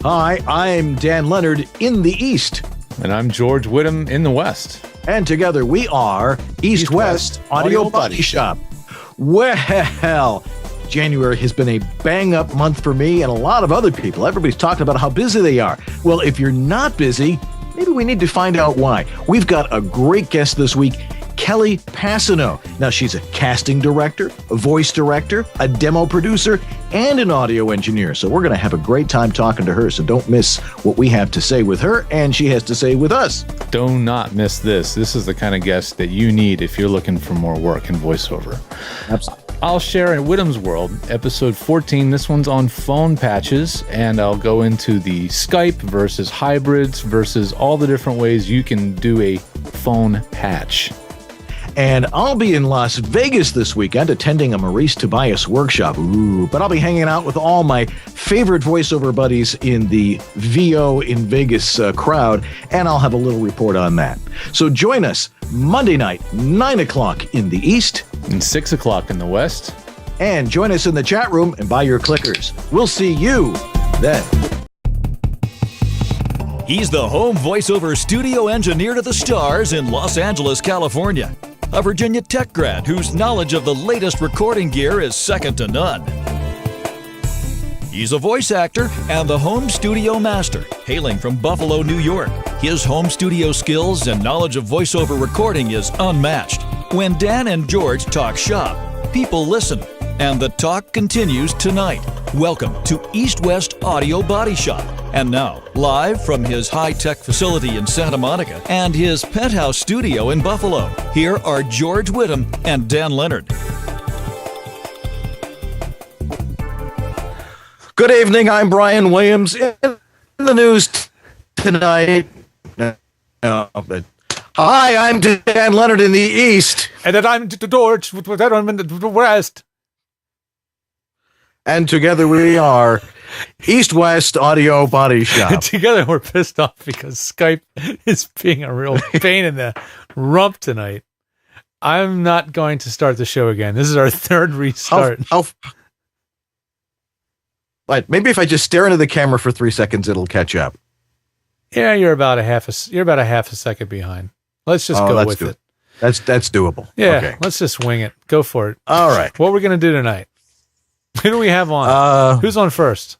Hi, I'm Dan Leonard in the East. And I'm George Whittam in the West. And together we are East West Audio Body Shop. Well, January has been a bang-up month for me and a lot of other people. Everybody's talking about how busy they are. Well, if you're not busy, maybe we need to find out why. We've got a great guest this week, Kelly Pasano. Now, she's a casting director, a voice director, a demo producer, and an audio engineer. So we're going to have a great time talking to her. So don't miss what we have to say with her and she has to say with us. Do not miss this. This is the kind of guest that you need if you're looking for more work in voiceover. Absolutely. I'll share in Whittam's World, episode 14. This one's on phone patches, and I'll go into the Skype versus hybrids versus all the different ways you can do a phone patch. And I'll be in Las Vegas this weekend attending a Marice Tobias workshop. But I'll be hanging out with all my favorite voiceover buddies in the VO in Vegas crowd, and I'll have a little report on that. So join us Monday night, 9 o'clock in the East. And 6 o'clock in the West. And join us in the chat room and buy your clickers. We'll see you then. He's the home voiceover studio engineer to the stars in Los Angeles, California. A Virginia Tech grad whose knowledge of the latest recording gear is second to none. He's a voice actor and the home studio master, hailing from Buffalo, New York. His home studio skills and knowledge of voiceover recording is unmatched. When Dan and George talk shop, people listen, and the talk continues tonight. Welcome to East West Audio Body Shop. And now, live from his high-tech facility in Santa Monica and his penthouse studio in Buffalo, here are George Whittam and Dan Leonard. Good evening, I'm Brian Williams. In the news tonight, hi, I'm Dan Leonard in the East. And then I'm George in the West. And together we are East West Audio Body Shop. Together we're pissed off because Skype is being a real pain in the rump tonight. I'm not going to start the show again. This is our third restart. Right, maybe if I just stare into the camera for 3 seconds, it'll catch up. Yeah, you're about a half a second behind. Let's just go with it. That's doable. Yeah, okay. Let's just wing it. Go for it. All right. What we're going to do tonight? Who do we have on? Who's on first?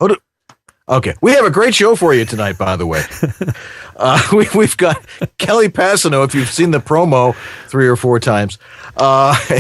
Okay. We have a great show for you tonight, by the way. We've got Kelly Pasano, if you've seen the promo 3 or 4 times.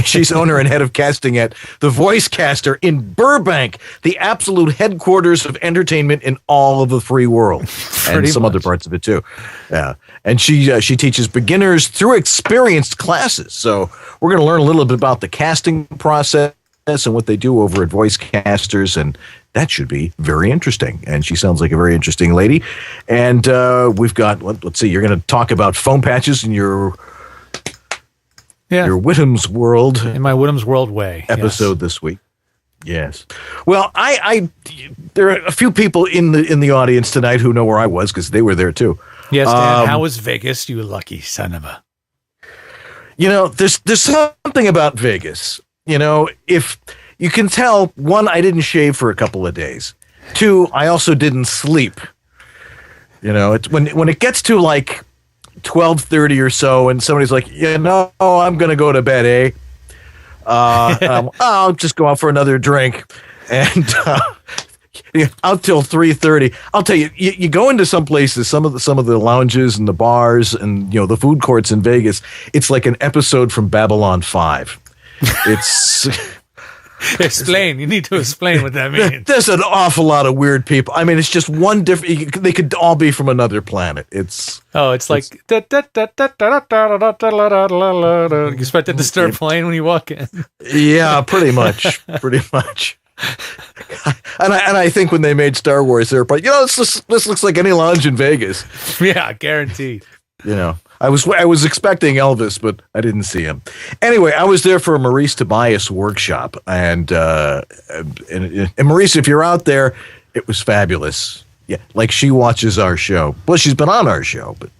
She's owner and head of casting at The Voice Caster in Burbank, the absolute headquarters of entertainment in all of the free world. And some other parts of it, too. Yeah. And she teaches beginners through experienced classes. So we're going to learn a little bit about the casting process and what they do over at Voice Casters, and that should be very interesting. And she sounds like a very interesting lady. And we've got, let's see, you're going to talk about phone patches in your Whittam's World. In my Whittam's World way. Episode this week. Yes. Well, there are a few people in the audience tonight who know where I was because they were there too. Yes, Dan. How was Vegas, you lucky son of a... There's something about Vegas. If you can tell, 1, I didn't shave for a couple of days. 2, I also didn't sleep. It's when it gets to like 12:30 or so, and somebody's like, I'm going to go to bed, I'll just go out for another drink, and out till 3:30. I'll tell you, you go into some places, some of the lounges and the bars and the food courts in Vegas. It's like an episode from Babylon 5. It's explain. You need to explain what that means. There's an awful lot of weird people. I mean, it's just one different. They could all be from another planet. It's like you expect it to start playing when you walk in. Yeah, pretty much. And I think when they made Star Wars, they were probably, this looks like any lounge in Vegas. Yeah, guaranteed. I was expecting Elvis, but I didn't see him. Anyway, I was there for a Marice Tobias workshop, and Maurice, if you're out there, it was fabulous. Yeah, like she watches our show. Well, she's been on our show, but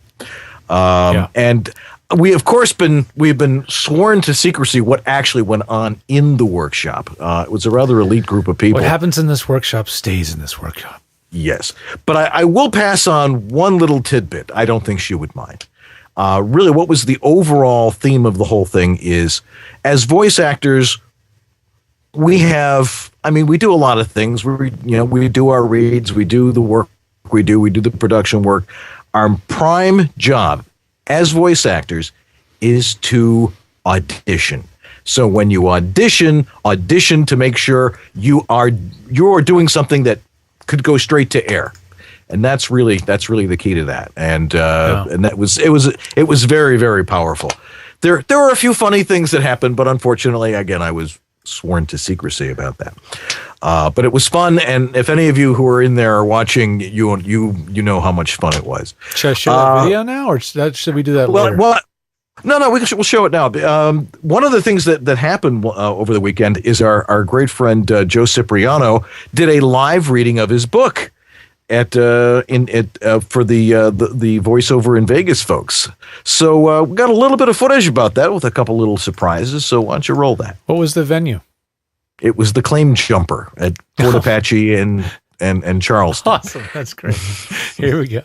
and we've been sworn to secrecy what actually went on in the workshop. It was a rather elite group of people. What happens in this workshop stays in this workshop. Yes. But I will pass on one little tidbit. I don't think she would mind. Really, what was the overall theme of the whole thing is, as voice actors, we do a lot of things. We do our reads, we do the work we do the production work. Our prime job as voice actors is to audition. So when you audition to make sure you're doing something that could go straight to air. And that's really the key to that. And and it was very, very powerful. There were a few funny things that happened, but unfortunately, again, I was sworn to secrecy about that. But it was fun, and if any of you who are in there are watching, you know how much fun it was. Should I show that video now, or should we do that later? Well, no, we'll show it now. One of the things that happened over the weekend is our great friend Joe Cipriano did a live reading of his book for the voiceover in Vegas folks. So we got a little bit of footage about that with a couple little surprises. So why don't you roll that? What was the venue? It was the Claim Jumper at Fort Apache and Charleston. Awesome, that's great. Here we go.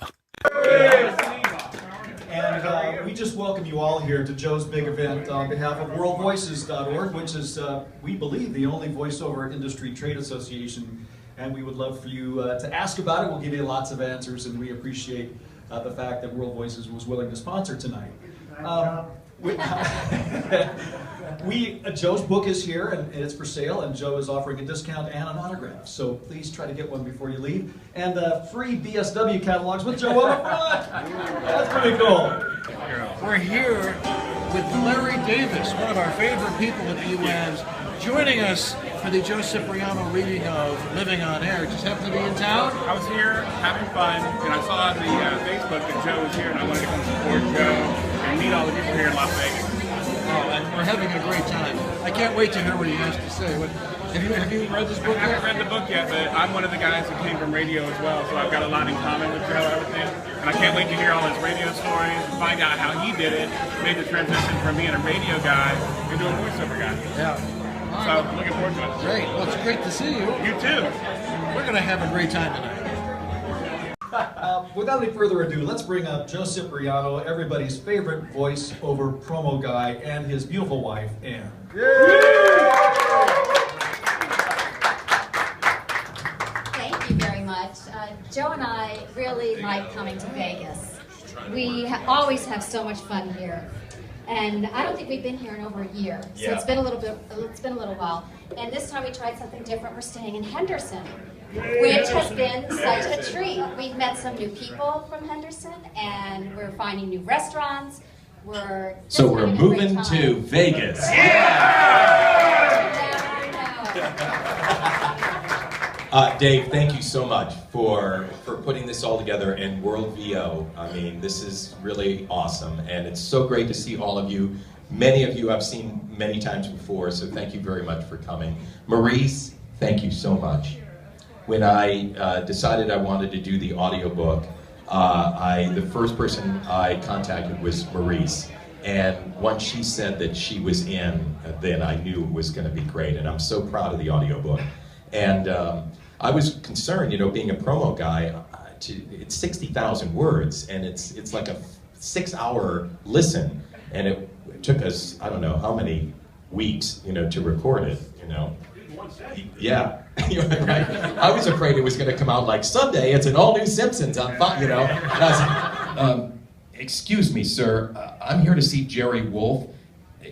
And we just welcome you all here to Joe's big event on behalf of WorldVoices.org, which is, we believe, the only voiceover industry trade association. And we would love for you to ask about it. We'll give you lots of answers, and we appreciate the fact that World Voices was willing to sponsor tonight. Joe's book is here, and it's for sale, and Joe is offering a discount and an autograph. So please try to get one before you leave. And free BSW catalogs with Joe on the front. That's pretty cool. We're here with Larry Davis, one of our favorite people at EWABS, joining us for the Joe Cipriano reading of Living on Air. Just happened to be in town. I was here having fun, and I saw on the Facebook that Joe was here, and I wanted to come support Joe and meet all the people here in Las Vegas. Oh, and we're having a great time. I can't wait to hear what he has to say. Have you read this book I yet? haven't read the book yet, but I'm one of the guys who came from radio as well, so I've got a lot in common with Joe and everything. And I can't wait to hear all his radio stories and find out how he did it, made the transition from being a radio guy into a voiceover guy. Yeah. So, looking forward to it. Great. Well, it's great to see you. You too. We're going to have a great time tonight. Without any further ado, let's bring up Joe Cipriano, everybody's favorite voice-over promo guy, and his beautiful wife, Ann. Thank you very much. Joe and I really like coming to Vegas. We always have so much fun here. And I don't think we've been here in over a year, so it's been a little while. And this time we tried something different. We're staying in Henderson, which has been such a treat. We've met some new people from Henderson, and we're finding new restaurants. We're moving to Vegas. Dave, thank you so much for putting this all together, and World VO. I mean, this is really awesome, and it's so great to see all of you. Many of you I've seen many times before, so thank you very much for coming. Maurice, thank you so much. When I decided I wanted to do the audiobook, the first person I contacted was Maurice. And once she said that she was in, then I knew it was going to be great. And I'm so proud of the audiobook. And I was concerned, being a promo guy, it's 60,000 words, and it's like a 6-hour listen. And it took us, I don't know how many weeks, to record it, Yeah, right. I was afraid it was going to come out like Sunday. It's an all-new Simpsons on Fox, And I was like, excuse me, sir. I'm here to see Jerry Wolf.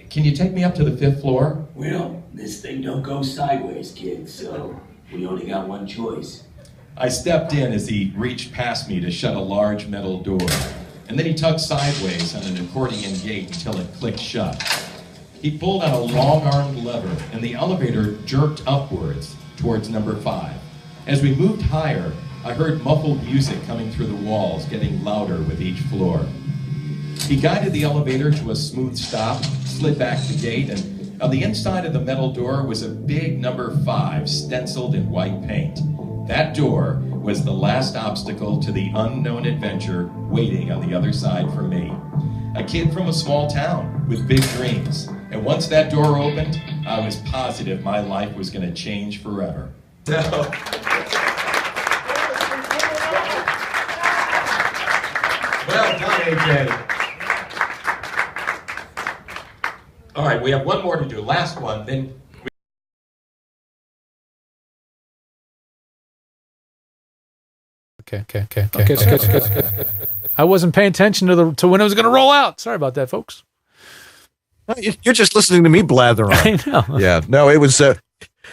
Can you take me up to the 5th floor? Well, this thing don't go sideways, kid, so we only got one choice. I stepped in as he reached past me to shut a large metal door. And then he tugged sideways on an accordion gate until it clicked shut. He pulled out a long-armed lever, and the elevator jerked upwards towards number 5. As we moved higher, I heard muffled music coming through the walls, getting louder with each floor. He guided the elevator to a smooth stop, slid back the gate, and on the inside of the metal door was a big number 5 stenciled in white paint. That door was the last obstacle to the unknown adventure waiting on the other side for me. A kid from a small town with big dreams. And once that door opened, I was positive my life was going to change forever. Well done, AJ. All right, we have one more to do. Last one, then. Okay. I wasn't paying attention to when it was going to roll out. Sorry about that, folks. You're just listening to me blather on. I know. Yeah, no, it was.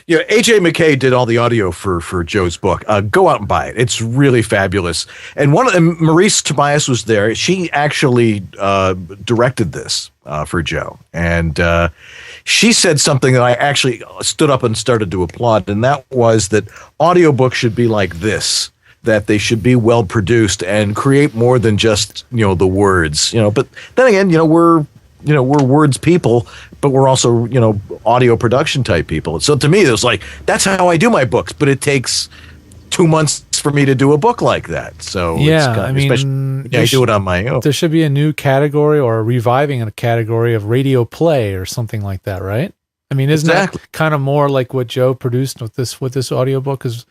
AJ McKay did all the audio for Joe's book. Go out and buy it. It's really fabulous. And Marice Tobias was there. She actually directed this for Joe, and she said something that I actually stood up and started to applaud, and that was that audiobooks should be like this. That they should be well produced and create more than just the words. But then again, we're words people, but we're also audio production type people. So to me, it was like that's how I do my books. But it takes 2 months for me to do a book like that. So yeah, I do it on my own. There should be a new category or reviving a category of radio play or something like that, right? I mean, isn't that kind of more like what Joe produced with this audiobook? Because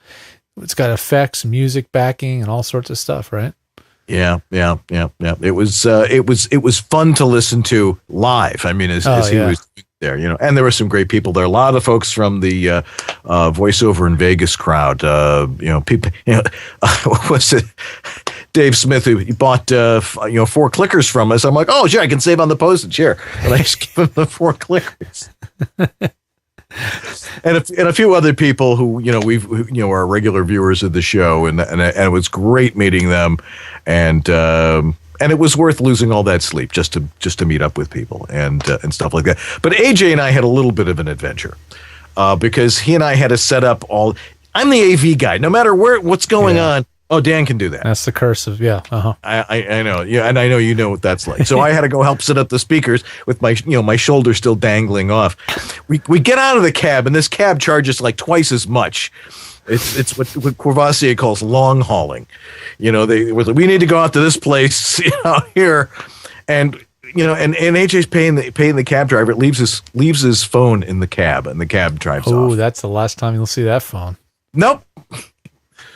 it's got effects, music backing, and all sorts of stuff, right? Yeah. It was fun to listen to live. I mean, as he was there, and there were some great people there. A lot of the folks from the voiceover in Vegas crowd. People. What was it? Dave Smith, who bought 4 clickers from us. I'm like, oh, sure, I can save on the postage here, and I just give him the 4 clickers. And a few other people who are regular viewers of the show, and it was great meeting them, and it was worth losing all that sleep just to meet up with people and stuff like that. But AJ and I had a little bit of an adventure because he and I had to set up all. I'm the AV guy. No matter what's going on. Oh, Dan can do that. That's the curse of I know. Yeah, and I know you know what that's like. So I had to go help set up the speakers with my my shoulder still dangling off. We get out of the cab, and this cab charges like twice as much. It's what Courvoisier calls long hauling. We need to go out to this place here, and and AJ's paying the cab driver. It leaves his phone in the cab, and the cab drives off. Oh, that's the last time you'll see that phone. Nope.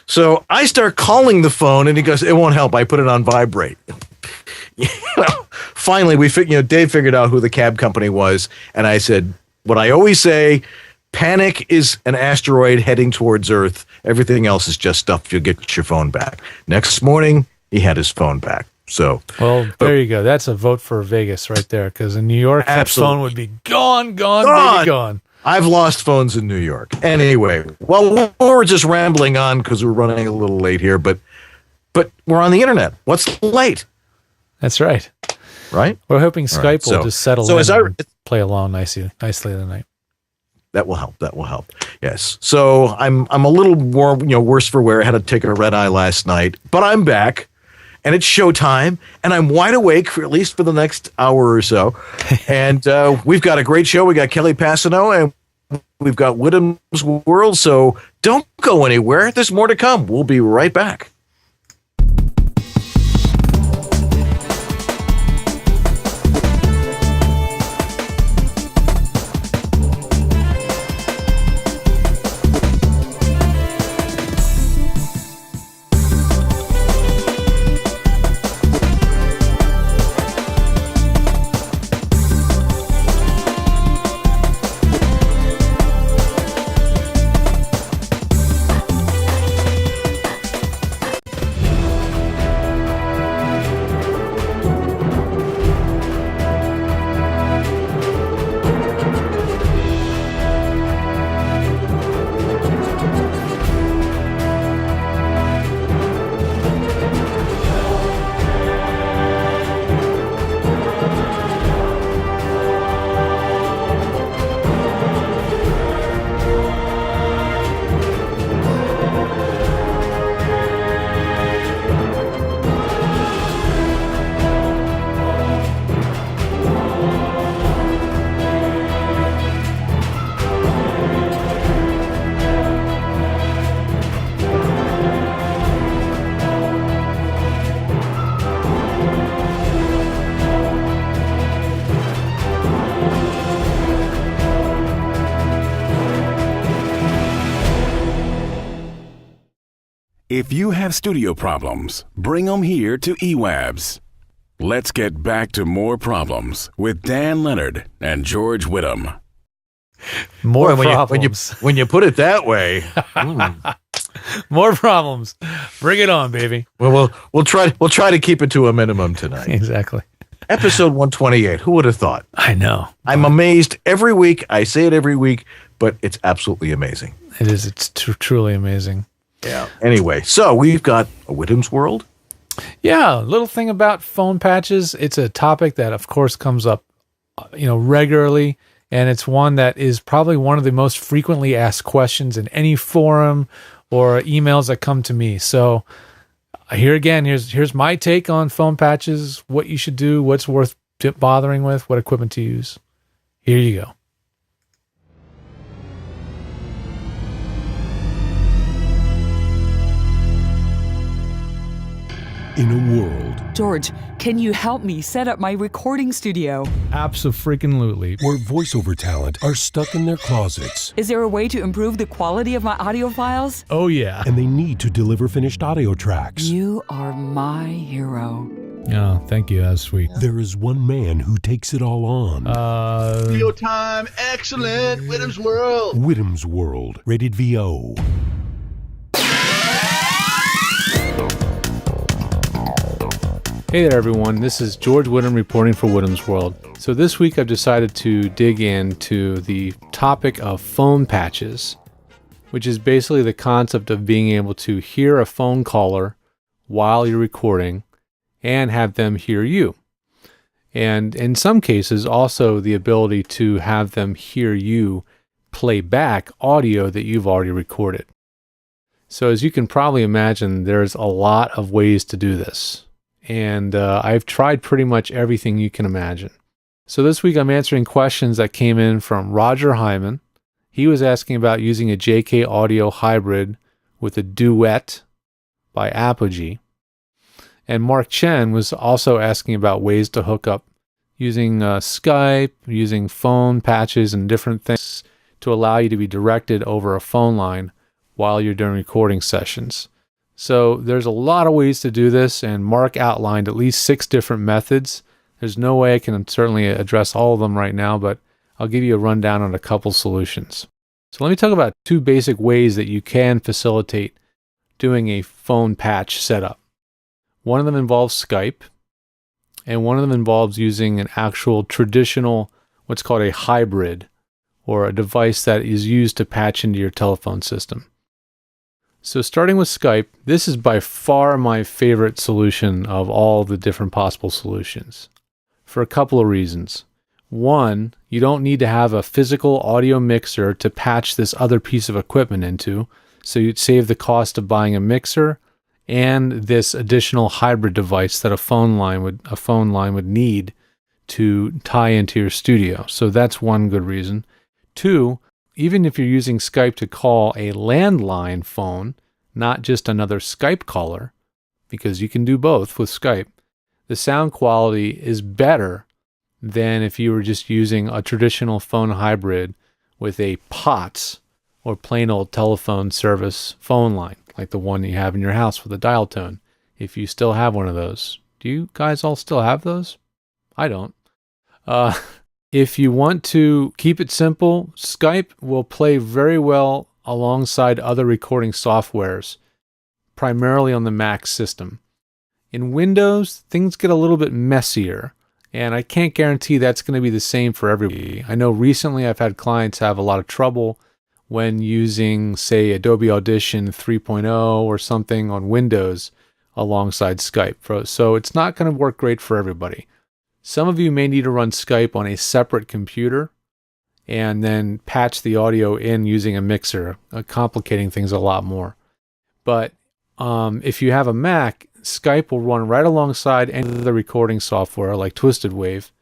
So I start calling the phone, and he goes, "It won't help. I put it on vibrate." Finally, Dave figured out who the cab company was, and I said, "What I always say: panic is an asteroid heading towards Earth. Everything else is just stuff. You'll get your phone back." Next morning, he had his phone back. So, there you go. That's a vote for Vegas right there, because in New York, that phone would be gone. I've lost phones in New York. Anyway, well, we're just rambling on because we're running a little late here, but we're on the internet. What's late? That's right. Right? We're hoping Skype will just settle in and play along nicely tonight. That will help. Yes. So I'm a little more, worse for wear. I had to take a red eye last night, but I'm back. And it's showtime, and I'm wide awake for at least for the next hour or so. And we've got a great show. We got Kelly Pasano, and we've got Whittam's World. So don't go anywhere. There's more to come. We'll be right back. If you have studio problems, bring them here to EWABS. Let's get back to more problems with Dan Leonard and George Whittam. More Boy, problems. When you put it that way, More problems. Bring it on, baby. well, we'll try to keep it to a minimum tonight. Exactly. Episode 128. Who would have thought? I know. I'm amazed every week. I say it every week, but it's absolutely amazing. It is. It's truly amazing. Yeah. Anyway, so we've got a Whittam's World. Yeah, little thing about phone patches. It's a topic that, of course, comes up, regularly, and it's one that is probably one of the most frequently asked questions in any forum or emails that come to me. So here again, here's my take on phone patches, what you should do, what's worth bothering with, what equipment to use. Here you go. In a world George, can you help me set up my recording studio? Abso-freaking-lutely. where voiceover talent are stuck in their closets Is there a way to improve the quality of my audio files? Oh, yeah. and they need to deliver finished audio tracks. You are my hero. Oh, thank you. That's sweet. There is one man who takes it all on. Studio time, excellent. Whittam's World. Whittam's World, rated VO. Hey there, everyone. This is George Whittam reporting for Whittam's World. So this week I've decided to dig into the topic of phone patches, which is basically the concept of being able to hear a phone caller while you're recording and have them hear you. And in some cases, also the ability to have them hear you play back audio that you've already recorded. So as you can probably imagine, there's a lot of ways to do this. And I've tried pretty much everything you can imagine. So this week I'm answering questions that came in from Roger Hyman. He was asking about using a JK Audio hybrid with a duet by Apogee. And Mark Chen was also asking about ways to hook up using Skype, using phone patches and different things to allow you to be directed over a phone line while you're doing recording sessions. So there's a lot of ways to do this, and Mark outlined at least 6 different methods. There's no way I can certainly address all of them right now, but I'll give you a rundown on a couple solutions. So let me talk about 2 basic ways that you can facilitate doing a phone patch setup. One of them involves Skype, and one of them involves using an actual traditional, what's called a hybrid, or a device that is used to patch into your telephone system. So starting with Skype, this is by far my favorite solution of all the different possible solutions, for a couple of reasons. One, you don't need to have a physical audio mixer to patch this other piece of equipment into, so you'd save the cost of buying a mixer and this additional hybrid device that a phone line would need to tie into your studio. So that's one good reason. 2, even if you're using Skype to call a landline phone, not just another Skype caller, because you can do both with Skype, the sound quality is better than if you were just using a traditional phone hybrid with a POTS or plain old telephone service phone line, like the one you have in your house with a dial tone, if you still have one of those. Do you guys all still have those? I don't. If you want to keep it simple, Skype will play very well alongside other recording softwares, primarily on the Mac system. In Windows, things get a little bit messier, and I can't guarantee that's going to be the same for everybody. I know recently I've had clients have a lot of trouble when using, say, Adobe Audition 3.0 or something on Windows alongside Skype. So it's not going to work great for everybody. Some of you may need to run Skype on a separate computer and then patch the audio in using a mixer, complicating things a lot more. But if you have a Mac, Skype will run right alongside any other recording software like Twisted Wave,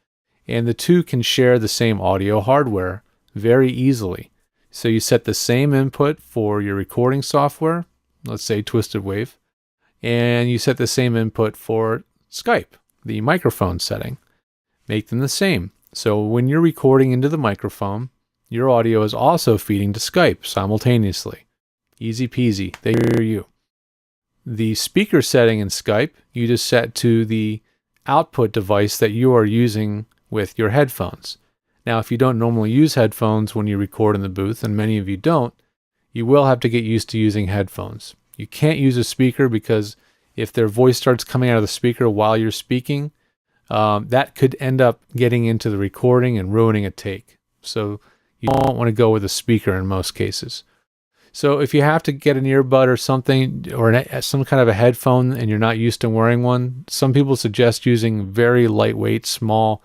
and the two can share the same audio hardware very easily. So you set the same input for your recording software, let's say Twisted Wave, and you set the same input for Skype, the microphone setting. Make them the same. So when you're recording into the microphone, your audio is also feeding to Skype simultaneously. Easy peasy. They hear you. The speaker setting in Skype, you just set to the output device that you are using with your headphones. Now, if you don't normally use headphones when you record in the booth, and many of you don't, you will have to get used to using headphones. You can't use a speaker because if their voice starts coming out of the speaker while you're speaking, that could end up getting into the recording and ruining a take. So you don't want to go with a speaker in most cases. So if you have to get an earbud or something, or some kind of a headphone, and you're not used to wearing one, some people suggest using very lightweight, small,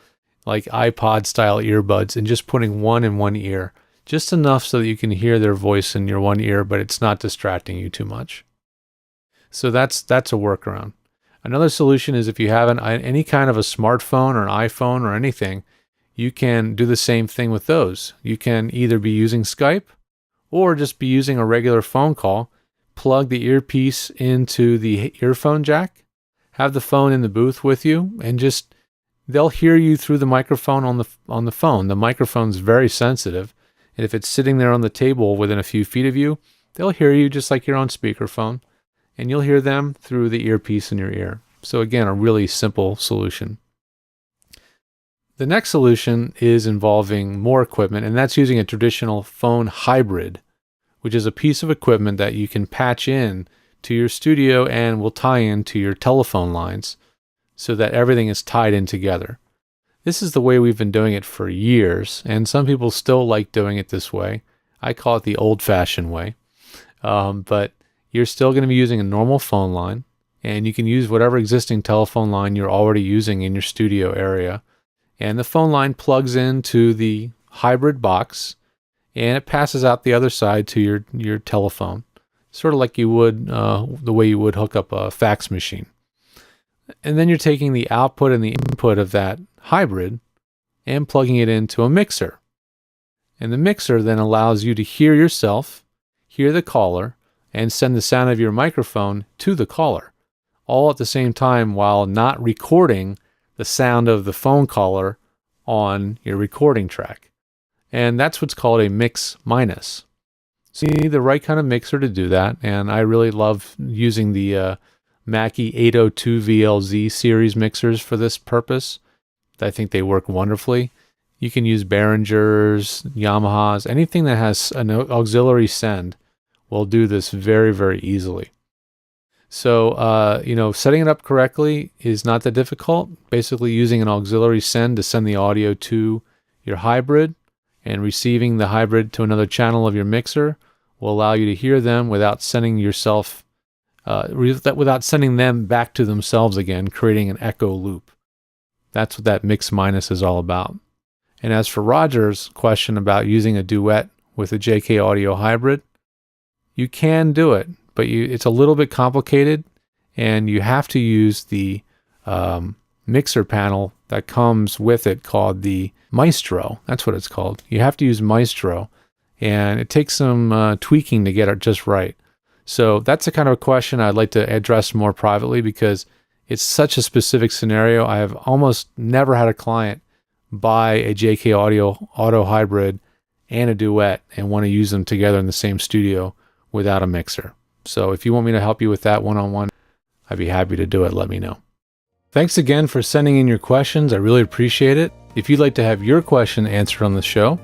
like iPod style earbuds, and just putting one in one ear, just enough so that you can hear their voice in your one ear, but it's not distracting you too much. So that's a workaround. Another solution is if you have any kind of a smartphone or an iPhone or anything, you can do the same thing with those. You can either be using Skype or just be using a regular phone call, plug the earpiece into the earphone jack, have the phone in the booth with you, and just they'll hear you through the microphone on the phone. The microphone's very sensitive, and if it's sitting there on the table within a few feet of you, they'll hear you just like you're on speakerphone, and you'll hear them through the earpiece in your ear. So again, a really simple solution. The next solution is involving more equipment, and that's using a traditional phone hybrid, which is a piece of equipment that you can patch in to your studio and will tie into your telephone lines so that everything is tied in together. This is the way we've been doing it for years, and some people still like doing it this way. I call it the old-fashioned way. But you're still going to be using a normal phone line, and you can use whatever existing telephone line you're already using in your studio area. And the phone line plugs into the hybrid box, and it passes out the other side to your telephone, sort of like you would, the way you would hook up a fax machine. And then you're taking the output and the input of that hybrid and plugging it into a mixer. And the mixer then allows you to hear yourself, hear the caller, and send the sound of your microphone to the caller, all at the same time while not recording the sound of the phone caller on your recording track. And that's what's called a mix minus. So you need the right kind of mixer to do that, and I really love using the Mackie 802 VLZ series mixers for this purpose. I think they work wonderfully. You can use Behringers, Yamahas, anything that has an auxiliary send will do this very, very easily. So, setting it up correctly is not that difficult. Basically using an auxiliary send to send the audio to your hybrid and receiving the hybrid to another channel of your mixer will allow you to hear them without sending without sending them back to themselves again, creating an echo loop. That's what that mix minus is all about. And as for Roger's question about using a duet with a JK Audio hybrid, you can do it, but it's a little bit complicated, and you have to use the mixer panel that comes with it called the Maestro. That's what it's called. You have to use Maestro, and it takes some tweaking to get it just right. So that's the kind of a question I'd like to address more privately because it's such a specific scenario. I have almost never had a client buy a JK Audio auto hybrid and a duet and want to use them together in the same studio without a mixer. So if you want me to help you with that one-on-one, I'd be happy to do it. Let me know. Thanks again for sending in your questions. I really appreciate it. If you'd like to have your question answered on the show,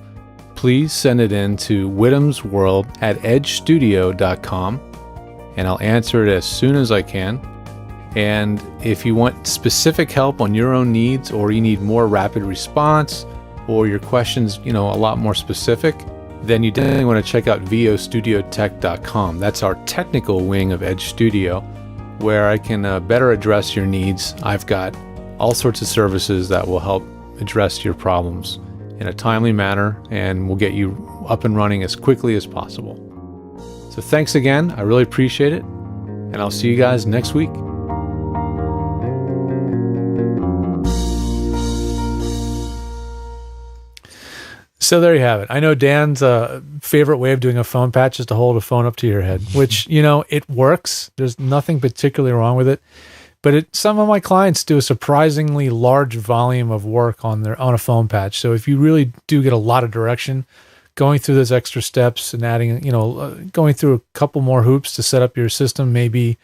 please send it in to whittamsworld@edgestudio.com, and I'll answer it as soon as I can. And if you want specific help on your own needs, or you need more rapid response, or your question's a lot more specific, then you definitely want to check out vostudiotech.com. That's our technical wing of Edge Studio, where I can better address your needs. I've got all sorts of services that will help address your problems in a timely manner, and will get you up and running as quickly as possible. So thanks again. I really appreciate it, and I'll see you guys next week. So there you have it. I know Dan's favorite way of doing a phone patch is to hold a phone up to your head, which, it works. There's nothing particularly wrong with it. But some of my clients do a surprisingly large volume of work on a phone patch. So if you really do get a lot of direction, going through those extra steps and adding, going through a couple more hoops to set up your system may be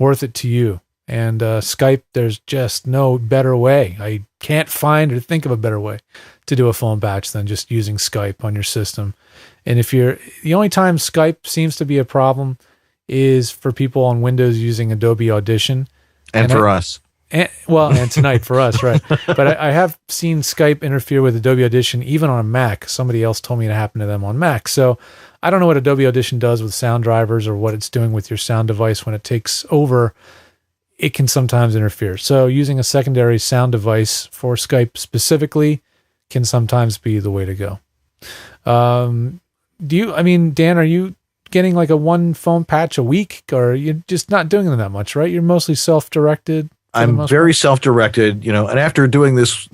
worth it to you. And Skype, there's just no better way. I can't find or think of a better way to do a phone patch than just using Skype on your system. And if the only time Skype seems to be a problem is for people on Windows using Adobe Audition. And for us. And tonight for us, right. But I have seen Skype interfere with Adobe Audition even on a Mac. Somebody else told me it happened to them on Mac. So I don't know what Adobe Audition does with sound drivers or what it's doing with your sound device when it takes over. It can sometimes interfere. So using a secondary sound device for Skype specifically can sometimes be the way to go. Dan, are you getting like a one phone patch a week, or you're just not doing them that much, right? You're mostly self-directed. I'm very self-directed, and after doing this,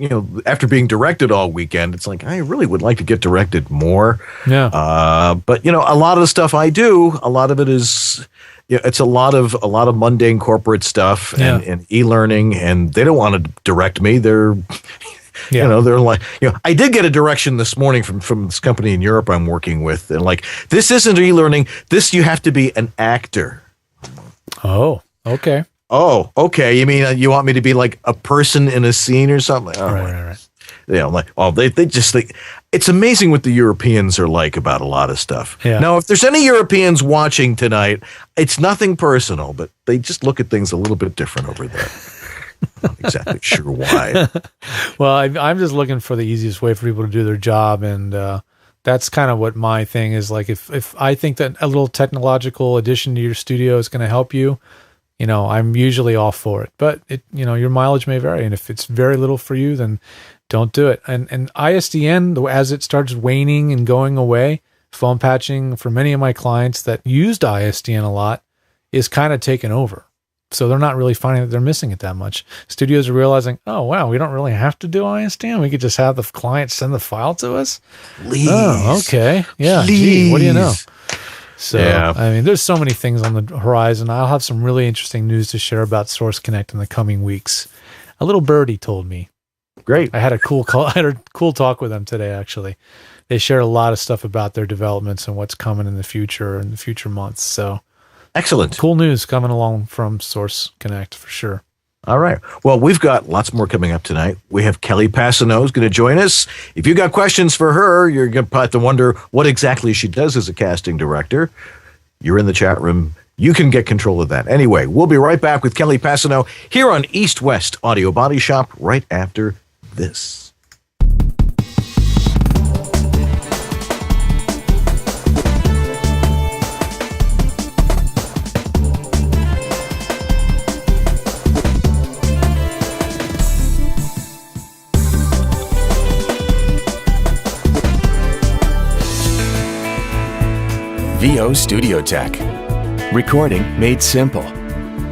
after being directed all weekend, it's like, I really would like to get directed more. Yeah. But a lot of the stuff I do, a lot of it is, it's a lot of mundane corporate stuff and e-learning, and they don't want to direct me. They're, they're like, I did get a direction this morning from this company in Europe I'm working with. And like, this isn't e-learning. This, you have to be an actor. Oh, okay. Oh, okay. You mean you want me to be like a person in a scene or something? Right. They just think it's amazing what the Europeans are like about a lot of stuff. Yeah. Now, if there's any Europeans watching tonight, it's nothing personal, but they just look at things a little bit different over there. Not exactly sure why. Well, I'm just looking for the easiest way for people to do their job, and that's kind of what my thing is. Like, if I think that a little technological addition to your studio is going to help you, I'm usually all for it. But your mileage may vary, and if it's very little for you, then don't do it. And ISDN, as it starts waning and going away, phone patching for many of my clients that used ISDN a lot is kind of taken over. So they're not really finding that they're missing it that much. Studios are realizing, oh, wow, we don't really have to do ISDN. We could just have the client send the file to us. Please. Oh, okay. Yeah. Please. Gee, what do you know? So, yeah. There's so many things on the horizon. I'll have some really interesting news to share about Source Connect in the coming weeks. A little birdie told me. Great. I had a cool talk with them today, actually. They shared a lot of stuff about their developments and what's coming in the future and the future months. So excellent. Cool news coming along from Source Connect for sure. All right. Well, we've got lots more coming up tonight. We have Kelly Pasano who's going to join us. If you got questions for her, you're going to have to wonder what exactly she does as a casting director. You're in the chat room. You can get control of that. Anyway, we'll be right back with Kelly Pasano here on East West Audio Body Shop right after this. VO Studio Tech. Recording made simple.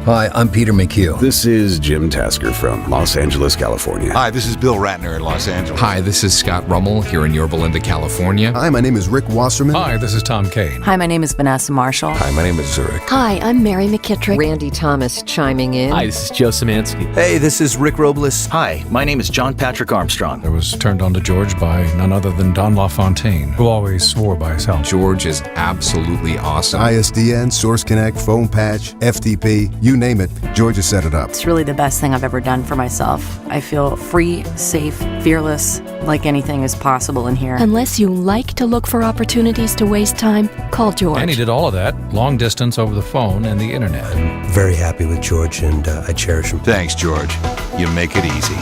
Hi, I'm Peter McHugh. This is Jim Tasker from Los Angeles, California. Hi, this is Bill Ratner in Los Angeles. Hi, this is Scott Rummel here in Yorba Linda, California. Hi, my name is Rick Wasserman. Hi, this is Tom Kane. Hi, my name is Vanessa Marshall. Hi, my name is Zurich. Hi, I'm Mary McKittrick. Randy Thomas chiming in. Hi, this is Joe Szymanski. Hey, this is Rick Robles. Hi, my name is John Patrick Armstrong. I was turned on to George by none other than Don LaFontaine, who always swore by his help. George is absolutely awesome. ISDN, Source Connect, Phone Patch, FTP, you name it, George has set it up. It's really the best thing I've ever done for myself. I feel free, safe, fearless, like anything is possible in here. Unless you like to look for opportunities to waste time, call George. And he did all of that, long distance over the phone and the internet. I'm very happy with George, and I cherish him. Thanks, George. You make it easy.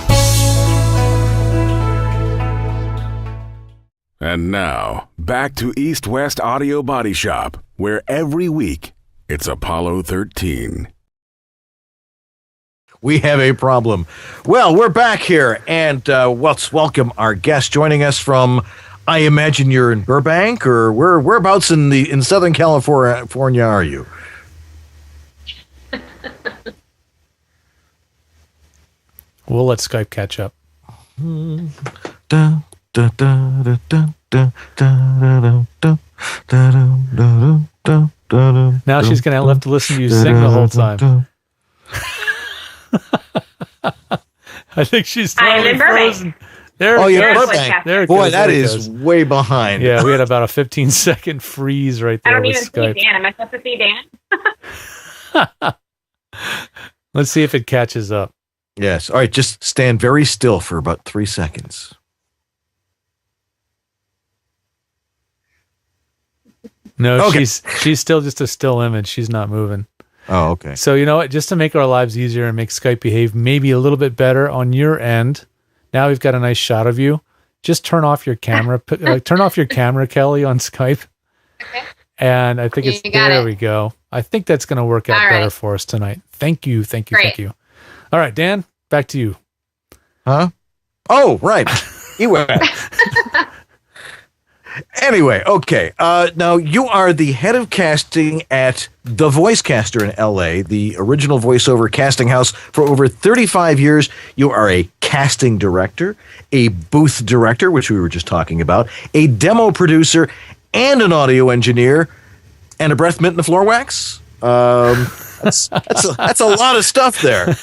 And now, back to East West Audio Body Shop, where every week it's Apollo 13. We have a problem. Well, we're back here, and let's welcome our guest joining us from, I imagine you're in Burbank, or whereabouts in Southern California are you? We'll let Skype catch up. Now she's going to have to listen to you sing the whole time. I think she's totally frozen. There oh, it yeah, goes. Burbank. There it Boy, goes. that There it is goes. way behind. Yeah, we had about a 15-second freeze right there. I don't with even Skype. see Dan. Am I supposed to see Dan? Let's see if it catches up. Yes. All right. Just stand very still for about 3 seconds. No, Okay. she's still just a still image. She's not moving. Oh, okay. So you know what? Just to make our lives easier and make Skype behave maybe a little bit better on your end, now we've got a nice shot of you. Just turn off your camera. Turn off your camera, Kelly, on Skype. Okay. And I think there we go. I think that's going to work out better for us tonight. Thank you. Thank you. All right, Dan, back to you. Huh? Oh, right. EWABS. Anyway, okay. Now, you are the head of casting at The Voicecaster in L.A., the original voiceover casting house for over 35 years. You are a casting director, a booth director, which we were just talking about, a demo producer, and an audio engineer, and a breath mint in the floor wax. That's a lot of stuff there.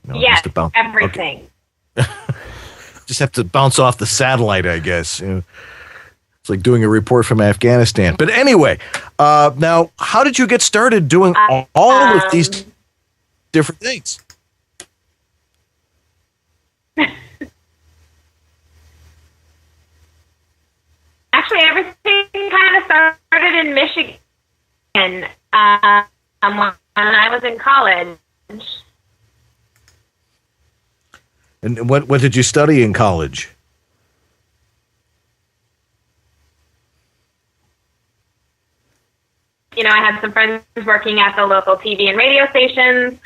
No, yes, just about, everything. Okay. Just have to bounce off the satellite, I guess. It's like doing a report from Afghanistan. But anyway, now, how did you get started doing all of these different things? Actually, everything kind of started in Michigan when I was in college. And what did you study in college? You know, I had some friends working at the local TV and radio stations.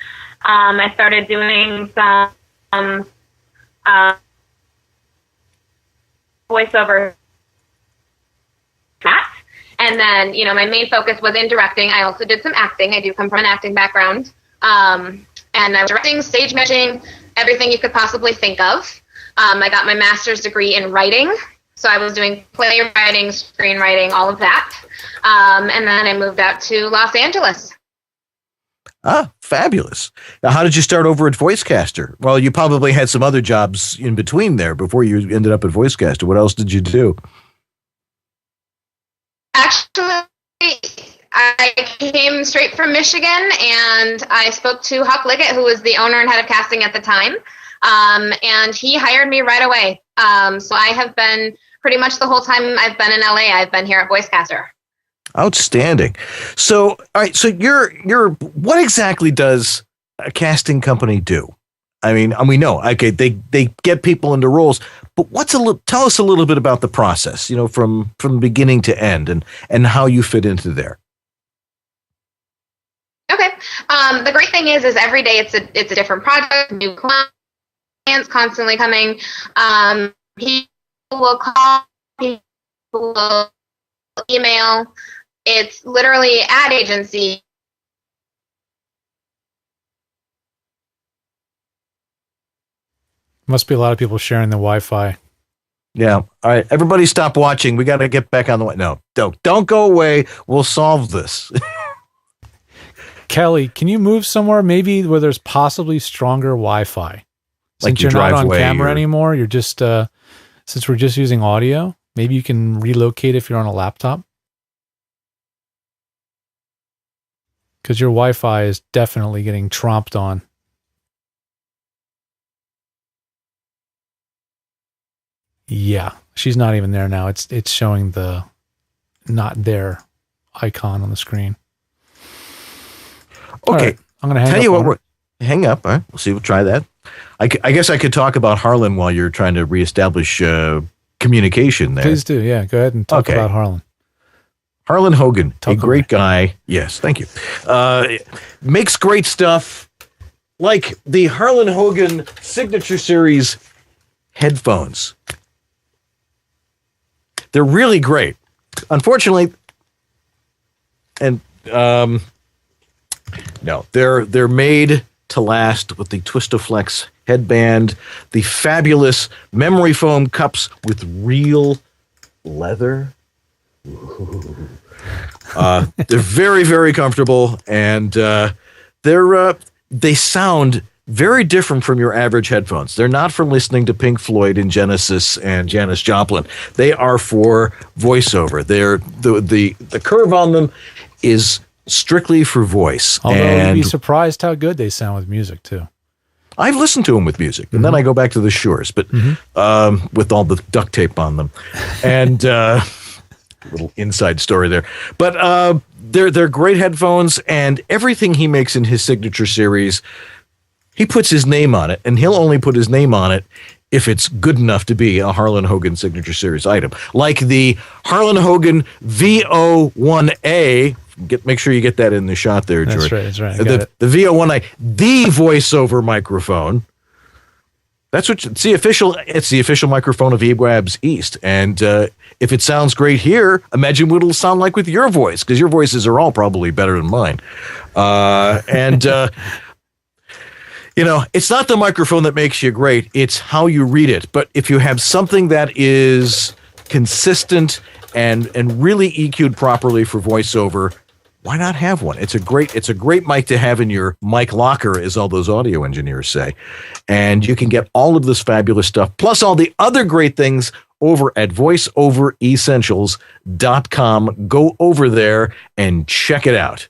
I started doing some voiceover chat. And then, you know, my main focus was in directing. I also did some acting. I do come from an acting background. And I was directing, stage managing, everything you could possibly think of. I got my master's degree in writing. So I was doing playwriting, screenwriting, all of that. And then I moved out to Los Angeles. Ah, fabulous. Now, how did you start over at Voicecaster? Well, you probably had some other jobs in between there before you ended up at Voicecaster. What else did you do? Actually, I came straight from Michigan, and I spoke to Huck Liggett, who was the owner and head of casting at the time, and he hired me right away. So I have been pretty much the whole time I've been in LA, I've been here at Voicecaster. Outstanding. So, all right. So what exactly does a casting company do? I mean, we know, okay, they get people into roles, but tell us a little bit about the process, you know, from beginning to end and how you fit into there. Okay. The great thing is every day it's a different project, new clients constantly coming. People will call, people will email. It's literally ad agency. Must be a lot of people sharing the Wi-Fi. Yeah. All right. Everybody stop watching. We got to get back on the way. No, don't go away. We'll solve this. Kelly, can you move somewhere maybe where there's possibly stronger Wi-Fi? Since you're not on camera anymore, you're just, since we're just using audio, maybe you can relocate if you're on a laptop. Because your Wi-Fi is definitely getting tromped on. Yeah, she's not even there now. It's showing the not there icon on the screen. Okay, right, I'm gonna tell you what. Hang up. All right, we'll try that. I guess I could talk about Harlan while you're trying to reestablish communication there. Please do. Yeah, go ahead and talk about Harlan. Harlan Hogan, a great guy. Yes, thank you. Makes great stuff like the Harlan Hogan Signature Series headphones. They're really great. Unfortunately, and no, they're made to last with the Twistaflex headband, the fabulous memory foam cups with real leather. They're very, very comfortable, and they sound very different from your average headphones. They're not for listening to Pink Floyd and Genesis and Janis Joplin. They are for voiceover. They're the curve on them is strictly for voice. Although you'd be surprised how good they sound with music too. I've listened to them with music, and then I go back to the Shure, but with all the duct tape on them, and little inside story there. But they're great headphones, and everything he makes in his signature series, he puts his name on it, and he'll only put his name on it if it's good enough to be a Harlan Hogan signature series item, like the Harlan Hogan VO1A. Make sure you get that in the shot there, George. That's right. The VO1A, the voiceover microphone. That's what it's the official microphone of EWABS East. And if it sounds great here, imagine what it'll sound like with your voice, because your voices are all probably better than mine. It's not the microphone that makes you great. It's how you read it. But if you have something that is consistent and really EQ'd properly for voiceover, why not have one? It's a great mic to have in your mic locker, as all those audio engineers say. And you can get all of this fabulous stuff, plus all the other great things over at voiceoveressentials.com. Go over there and check it out.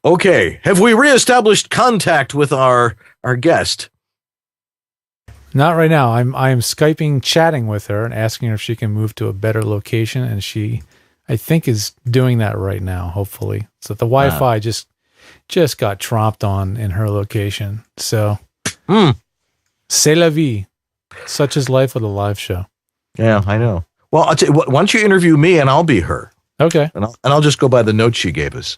Okay, have we reestablished contact with our guest? Not right now. I'm Skyping, chatting with her and asking her if she can move to a better location, and she, I think, is doing that right now, hopefully. So the Wi-Fi just got tromped on in her location. So, c'est la vie. Such is life with a live show. Yeah, I know. Well, I'll tell you what, why don't you interview me and I'll be her? Okay. And I'll just go by the notes she gave us.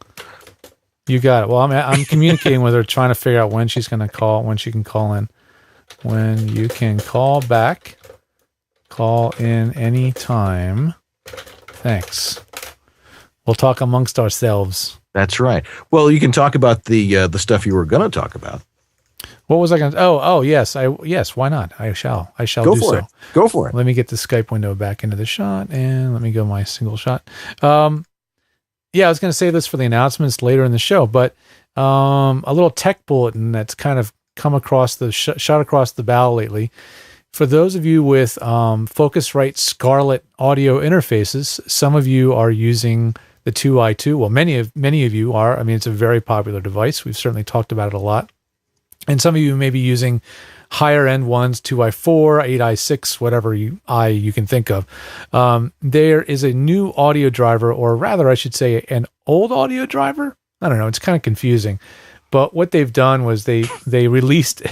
You got it. Well, I'm communicating with her, trying to figure out when she's going to call, when she can call in. When you can call back, call in any time. Thanks. We'll talk amongst ourselves. That's right. Well, you can talk about the stuff you were going to talk about. What was I going to? Oh, yes. Yes. Why not? I shall Go do for so. it. Go for it. Let me get the Skype window back into the shot, and let me go my single shot. Yeah, I was going to save this for the announcements later in the show, but a little tech bulletin that's kind of come across the shot across the bow lately. For those of you with Focusrite Scarlett audio interfaces, some of you are using the 2i2. Well, many of you are. I mean, it's a very popular device. We've certainly talked about it a lot. And some of you may be using higher end ones, 2i4, 8i6, whatever you can think of. There is a new audio driver, or rather, I should say, an old audio driver. I don't know. It's kind of confusing. But what they've done was they released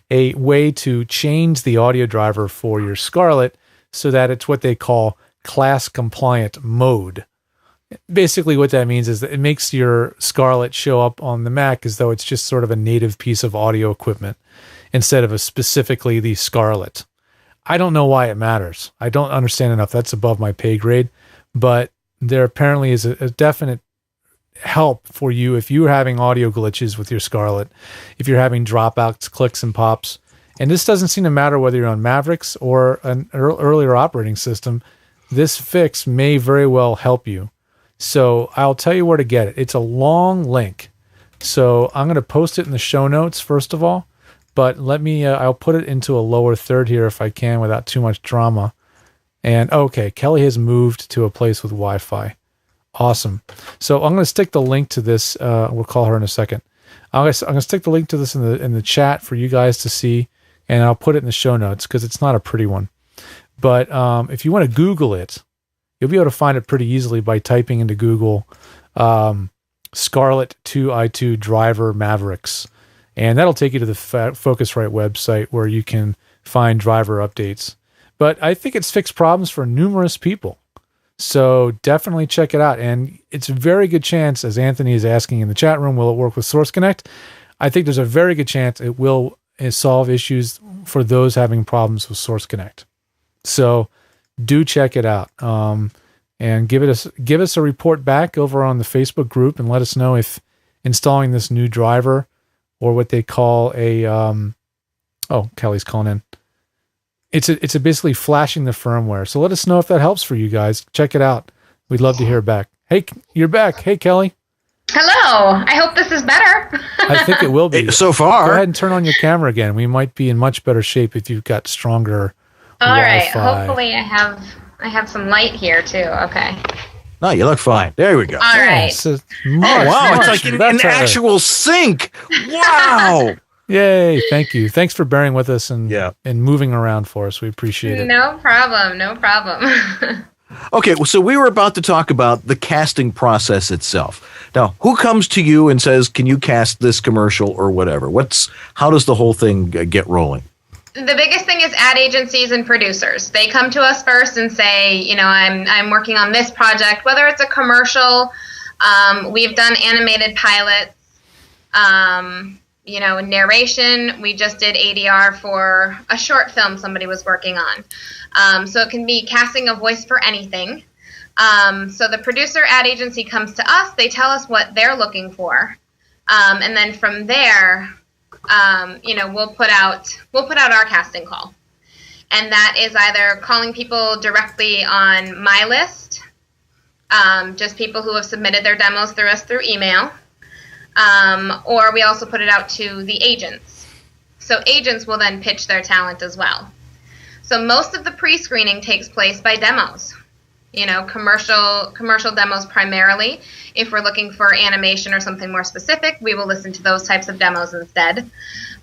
a way to change the audio driver for your Scarlett so that it's what they call class compliant mode. Basically what that means is that it makes your Scarlett show up on the Mac as though it's just sort of a native piece of audio equipment instead of specifically the Scarlett. I don't know why it matters. I don't understand enough. That's above my pay grade. But there apparently is a definite help for you if you're having audio glitches with your Scarlett, if you're having dropouts, clicks, and pops. And this doesn't seem to matter whether you're on Mavericks or an earlier operating system. This fix may very well help you. So I'll tell you where to get it. It's a long link. So I'm going to post it in the show notes, first of all. But let me, I'll put it into a lower third here if I can without too much drama. And okay, Kelly has moved to a place with Wi-Fi. Awesome. So I'm going to stick the link to this. We'll call her in a second. I'm going to stick the link to this in the chat for you guys to see, and I'll put it in the show notes because it's not a pretty one. But if you want to Google it, you'll be able to find it pretty easily by typing into Google Scarlett 2i2 driver Mavericks, and that'll take you to the Focusrite website where you can find driver updates. But I think it's fixed problems for numerous people. So definitely check it out. And it's a very good chance, as Anthony is asking in the chat room, will it work with Source Connect? I think there's a very good chance it will solve issues for those having problems with Source Connect. So do check it out. And give us a report back over on the Facebook group and let us know if installing this new driver, or what they call a Kelly's calling in. It's basically flashing the firmware. So let us know if that helps for you guys. Check it out. We'd love to hear back. Hey, you're back. Hey, Kelly. Hello. I hope this is better. I think it will be. So far. Go ahead and turn on your camera again. We might be in much better shape if you've got stronger All right. Wi-Fi. Hopefully I have some light here too. Okay. No, you look fine. There we go. All right. So wow, it's like an actual sync. Wow. Yay, thank you. Thanks for bearing with us and moving around for us. We appreciate it. No problem. No problem. Okay, well, so we were about to talk about the casting process itself. Now, who comes to you and says, "Can you cast this commercial or whatever?" How does the whole thing get rolling? The biggest thing is ad agencies and producers. They come to us first and say, you know, I'm working on this project, whether it's a commercial. We've done animated pilots. You know, narration. We just did ADR for a short film somebody was working on. So it can be casting a voice for anything. So the producer ad agency comes to us. They tell us what they're looking for. And then from there, you know, we'll put out our casting call. And that is either calling people directly on my list, just people who have submitted their demos through us through email. Or we also put it out to the agents. So agents will then pitch their talent as well. So most of the pre-screening takes place by demos. You know, commercial demos primarily. If we're looking for animation or something more specific, we will listen to those types of demos instead.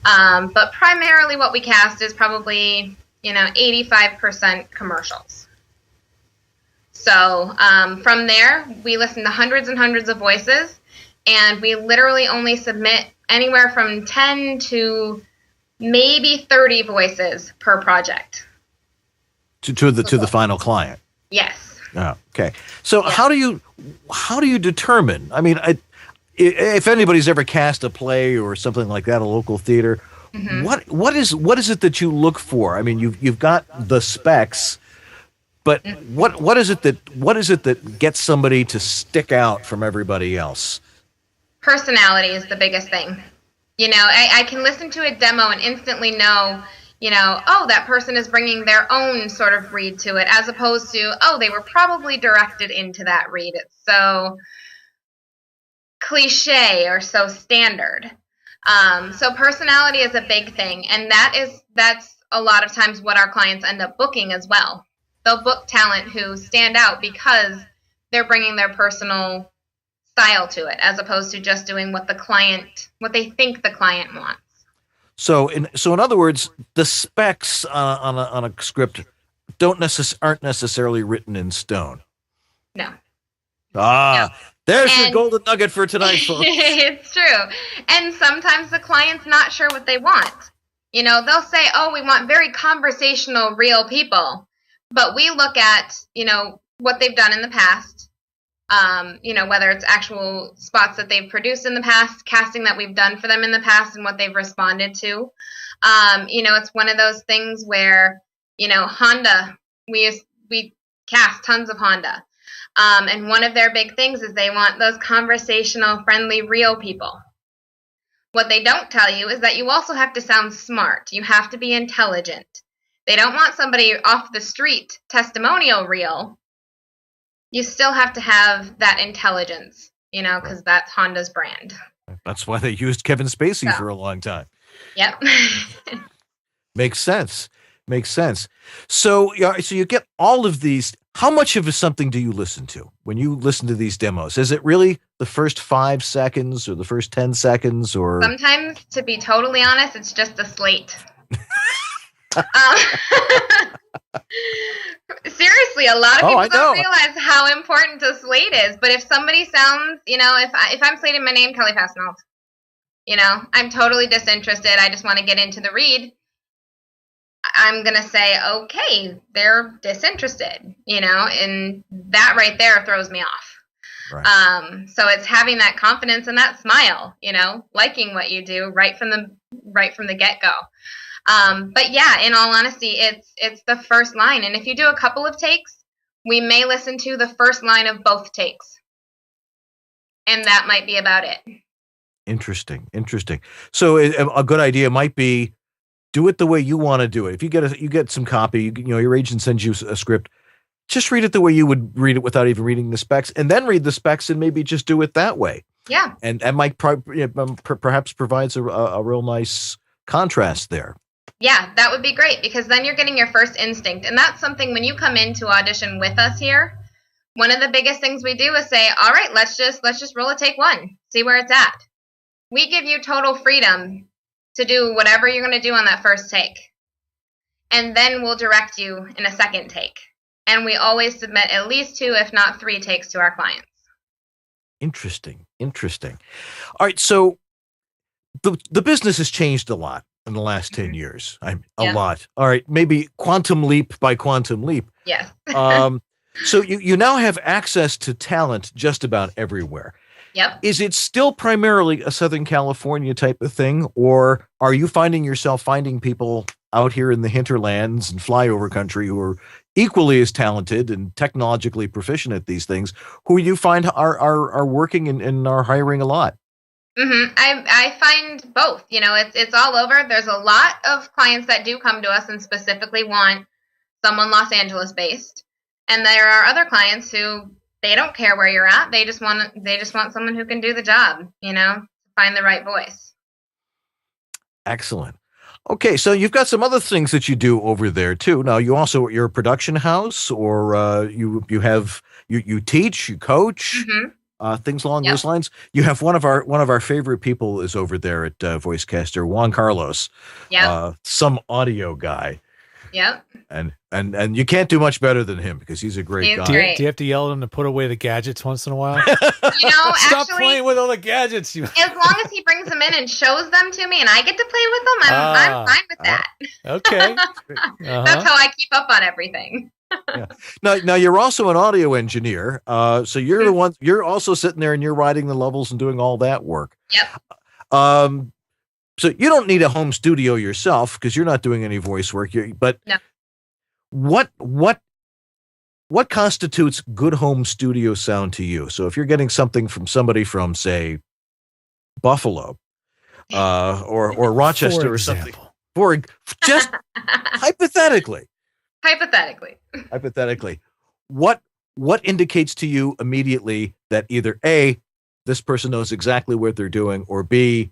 But primarily what we cast is probably, you know, 85% commercials. So from there, we listen to hundreds and hundreds of voices. And we literally only submit anywhere from 10 to maybe 30 voices per project. To the final client. Yes. Oh, okay. So how do you determine? I mean, if anybody's ever cast a play or something like that, a local theater, what is it that you look for? I mean, you've got the specs, but what is it that gets somebody to stick out from everybody else? Personality is the biggest thing. You know, I can listen to a demo and instantly know, you know, oh, that person is bringing their own sort of read to it, as opposed to, oh, they were probably directed into that read. It's so cliche or so standard. So personality is a big thing, and that's a lot of times what our clients end up booking as well. They'll book talent who stand out because they're bringing their personal style to it, as opposed to just doing what they think the client wants. So in other words, the specs on a script aren't necessarily written in stone. No. There's your golden nugget for tonight, folks. It's true. And sometimes the client's not sure what they want. You know, they'll say, oh, we want very conversational, real people. But we look at, you know, what they've done in the past. You know, whether it's actual spots that they've produced in the past, casting that we've done for them in the past, and what they've responded to. You know, it's one of those things where, you know, Honda, we cast tons of Honda. And one of their big things is they want those conversational, friendly, real people. What they don't tell you is that you also have to sound smart. You have to be intelligent. They don't want somebody off the street testimonial reel. You still have to have that intelligence, you know, because that's Honda's brand. That's why they used Kevin Spacey for a long time. Yep. Makes sense. So you get all of these. How much of something do you listen to when you listen to these demos? Is it really the first 5 seconds or the first 10 seconds? Or sometimes, to be totally honest, it's just a slate. Seriously, a lot of people don't realize how important a slate is. But if somebody sounds, you know, if I'm slating my name, Kelly Pasano, you know, I'm totally disinterested. I just want to get into the read. I'm going to say, okay, they're disinterested, you know, and that right there throws me off. Right. So it's having that confidence and that smile, you know, liking what you do right from the get-go. But yeah, in all honesty, it's the first line. And if you do a couple of takes, we may listen to the first line of both takes. And that might be about it. Interesting. So a good idea might be do it the way you want to do it. If you get some copy, you know, your agent sends you a script, just read it the way you would read it without even reading the specs, and then read the specs and maybe just do it that way. Yeah. And that might perhaps provides a real nice contrast there. Yeah, that would be great because then you're getting your first instinct. And that's something when you come in to audition with us here, one of the biggest things we do is say, all right, let's just roll a take one, see where it's at. We give you total freedom to do whatever you're going to do on that first take. And then we'll direct you in a second take. And we always submit at least 2, if not 3 takes to our clients. Interesting. All right, so the business has changed a lot in the last 10 years. A lot. All right, maybe quantum leap by quantum leap. Yes. So you now have access to talent just about everywhere. Yep. Is it still primarily a Southern California type of thing, or are you finding yourself finding people out here in the hinterlands and flyover country who are equally as talented and technologically proficient at these things, who you find are working and are hiring a lot? Mm-hmm. I find both. It's all over. There's a lot of clients that do come to us and specifically want someone Los Angeles based. And there are other clients who they don't care where you're at. They just want someone who can do the job, find the right voice. Excellent. Okay, so you've got some other things that you do over there too. Now, you're a production house, or you teach, you coach, things along those lines. You have one of our favorite people is over there at VoiceCaster, Juan Carlos. Some audio guy. Yep. And you can't do much better than him because he's a great guy. Do you have to yell at him to put away the gadgets once in a while? Stop playing with all the gadgets. As long as he brings them in and shows them to me and I get to play with them, I'm fine with that. Okay. That's how I keep up on everything. Yeah. Now you're also an audio engineer. So you're the one, you're also sitting there and you're writing the levels and doing all that work. Yep. So you don't need a home studio yourself because you're not doing any voice work. But no. What constitutes good home studio sound to you? So if you're getting something from somebody from, say, Buffalo, or Rochester or something, just hypothetically, what indicates to you immediately that either A, this person knows exactly what they're doing, or B,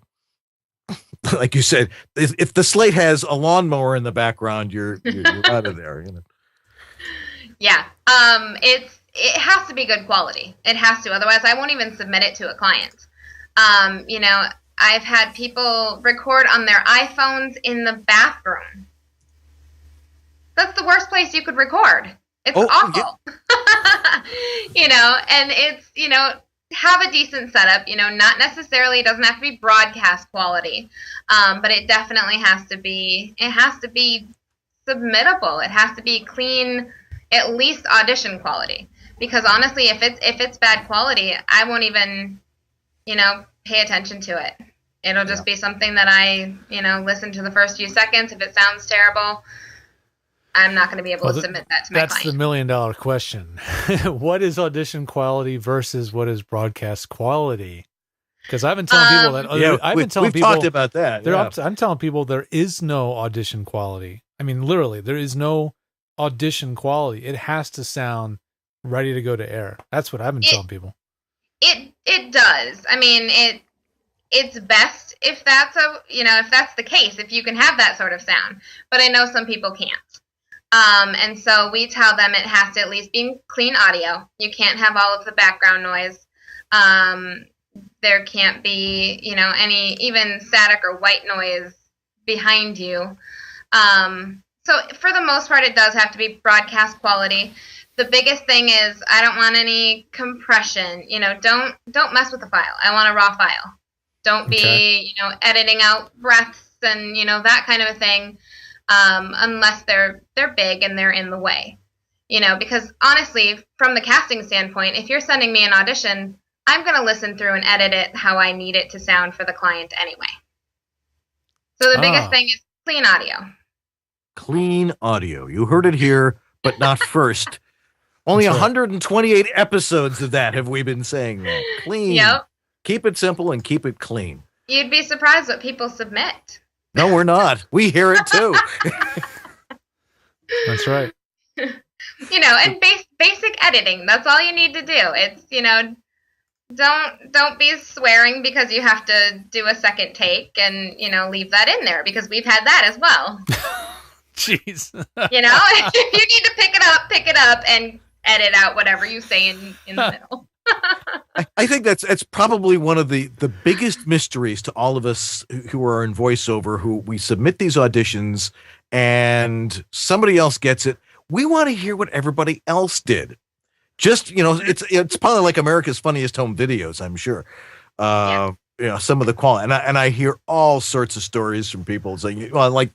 like you said, if the slate has a lawnmower in the background, you're out of there. Yeah. It has to be good quality. It has to. Otherwise, I won't even submit it to a client. I've had people record on their iPhones in the bathroom. That's the worst place you could record. It's awful. Yeah. And it's, have a decent setup, not necessarily, it doesn't have to be broadcast quality, but it definitely has to be submittable. It has to be clean, at least audition quality, because honestly, if it's bad quality, I won't even, pay attention to it. It'll just be something that I, listen to the first few seconds. If it sounds terrible, I'm not going to be able to submit that to my client. That's the $1 million question. What is audition quality versus what is broadcast quality? Because I've been telling people that. We've talked about that. I'm telling people there is no audition quality. I mean, literally, there is no audition quality. It has to sound ready to go to air. That's what I've been telling people. It does. I mean, it's best if that's the case, if you can have that sort of sound. But I know some people can't. And so we tell them it has to at least be clean audio. You can't have all of the background noise. There can't be, any even static or white noise behind you. So for the most part, it does have to be broadcast quality. The biggest thing is I don't want any compression. Don't mess with the file. I want a raw file. Don't be, editing out breaths and, that kind of a thing. Unless they're big and they're in the way, because honestly, from the casting standpoint, if you're sending me an audition, I'm going to listen through and edit it how I need it to sound for the client anyway. So the biggest thing is clean audio. Clean audio. You heard it here, but not first. Only 128 episodes of that have we been saying that. Clean. Yep. Keep it simple and keep it clean. You'd be surprised what people submit. No, we're not. We hear it too. That's right. And basic editing. That's all you need to do. It's, don't be swearing because you have to do a second take and, leave that in there, because we've had that as well. Jeez. If you need to pick it up and edit out whatever you say in the middle. I think that's probably one of the biggest mysteries to all of us who are in voiceover, who we submit these auditions and somebody else gets it. We want to hear what everybody else did. Just, it's probably like America's Funniest Home Videos, I'm sure. Some of the quality, and I hear all sorts of stories from people saying, well, like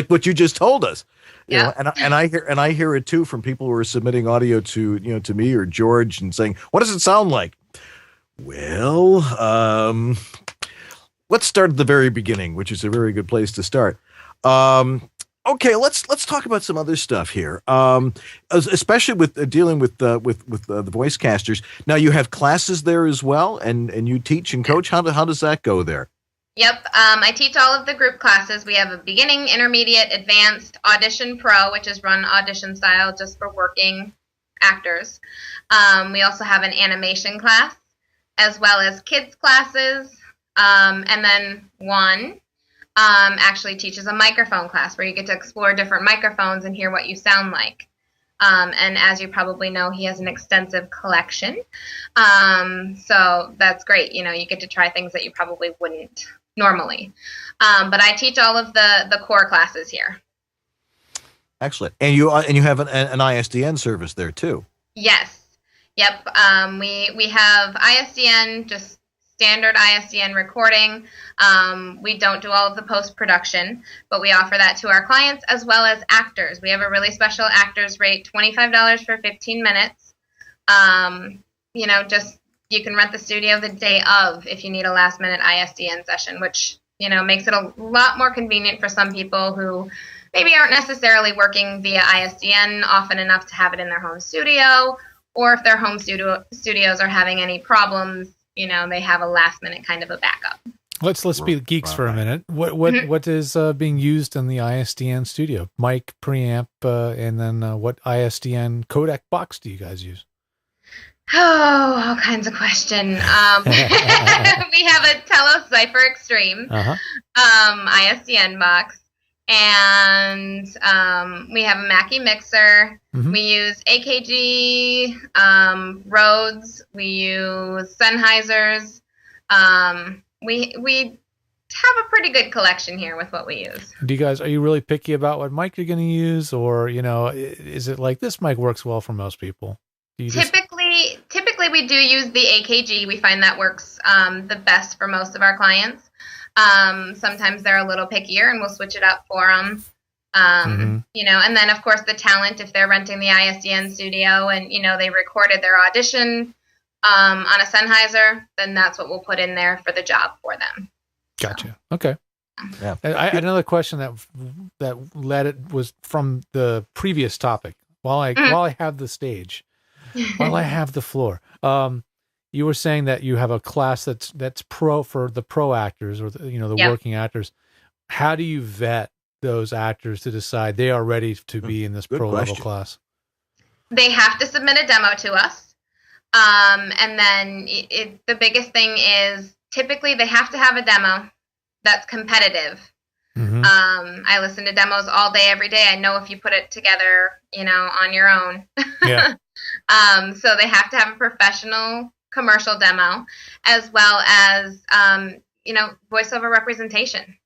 what you just told us. And I hear it too from people who are submitting audio to to me or George and saying, what does it sound like? Well, let's start at the very beginning, which is a very good place to start. Okay, let's talk about some other stuff here, especially with dealing with the voice casters. Now you have classes there as well, and you teach and coach. How does that go there? Yep, I teach all of the group classes. We have a beginning, intermediate, advanced, audition pro, which is run audition style just for working actors. We also have an animation class, as well as kids classes, and then one actually teaches a microphone class where you get to explore different microphones and hear what you sound like. And as you probably know, he has an extensive collection. So that's great. You get to try things that you probably wouldn't normally. But I teach all of the core classes here. Excellent. And you have an ISDN service there too. Yes. Yep. We have ISDN, just standard ISDN recording. We don't do all of the post-production, but we offer that to our clients as well as actors. We have a really special actors rate, $25 for 15 minutes. You can rent the studio the day of if you need a last-minute ISDN session, which, makes it a lot more convenient for some people who maybe aren't necessarily working via ISDN often enough to have it in their home studio, or if their home studios are having any problems, they have a last minute kind of a backup. Let's be geeks for a minute. What is being used in the ISDN studio? Mic, preamp, and then what ISDN codec box do you guys use? Oh, all kinds of questions. We have a Telos Cypher Extreme ISDN box, and we have a Mackie mixer. We use AKG, Rhodes. We use Sennheisers. We have a pretty good collection here with what we use. Are you really picky about what mic you're going to use, or is it like this mic works well for most people? Typically we do use the AKG. We find that works the best for most of our clients. Sometimes they're a little pickier, and we'll switch it up for them. And then of course the talent, if they're renting the ISDN studio and they recorded their audition on a Sennheiser, then that's what we'll put in there for the job for them. Gotcha. Okay. Yeah. Another question that led it was from the previous topic. While I have the stage, while I have the floor, you were saying that you have a class that's pro for the pro actors, or the working actors. How do you vet those actors to decide they are ready to be in this pro level class? They have to submit a demo to us. And then the biggest thing is typically they have to have a demo that's competitive. I listen to demos all day, every day. I know if you put it together, on your own. Yeah. So they have to have a professional commercial demo, as well as, voiceover representation.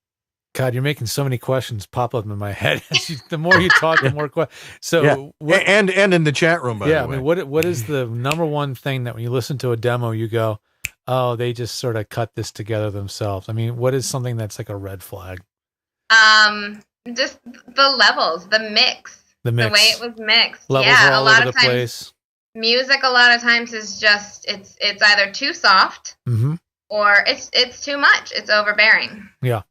God, you're making so many questions pop up in my head. The more you talk, the more questions. So, and in the chat room, by the way. I mean, what is the number one thing that when you listen to a demo, you go, oh, they just sort of cut this together themselves? I mean, what is something that's like a red flag? Just the levels, the mix, the way it was mixed. Levels are all a lot over of the times, place. Music a lot of times is just it's either too soft or it's too much. It's overbearing. Yeah.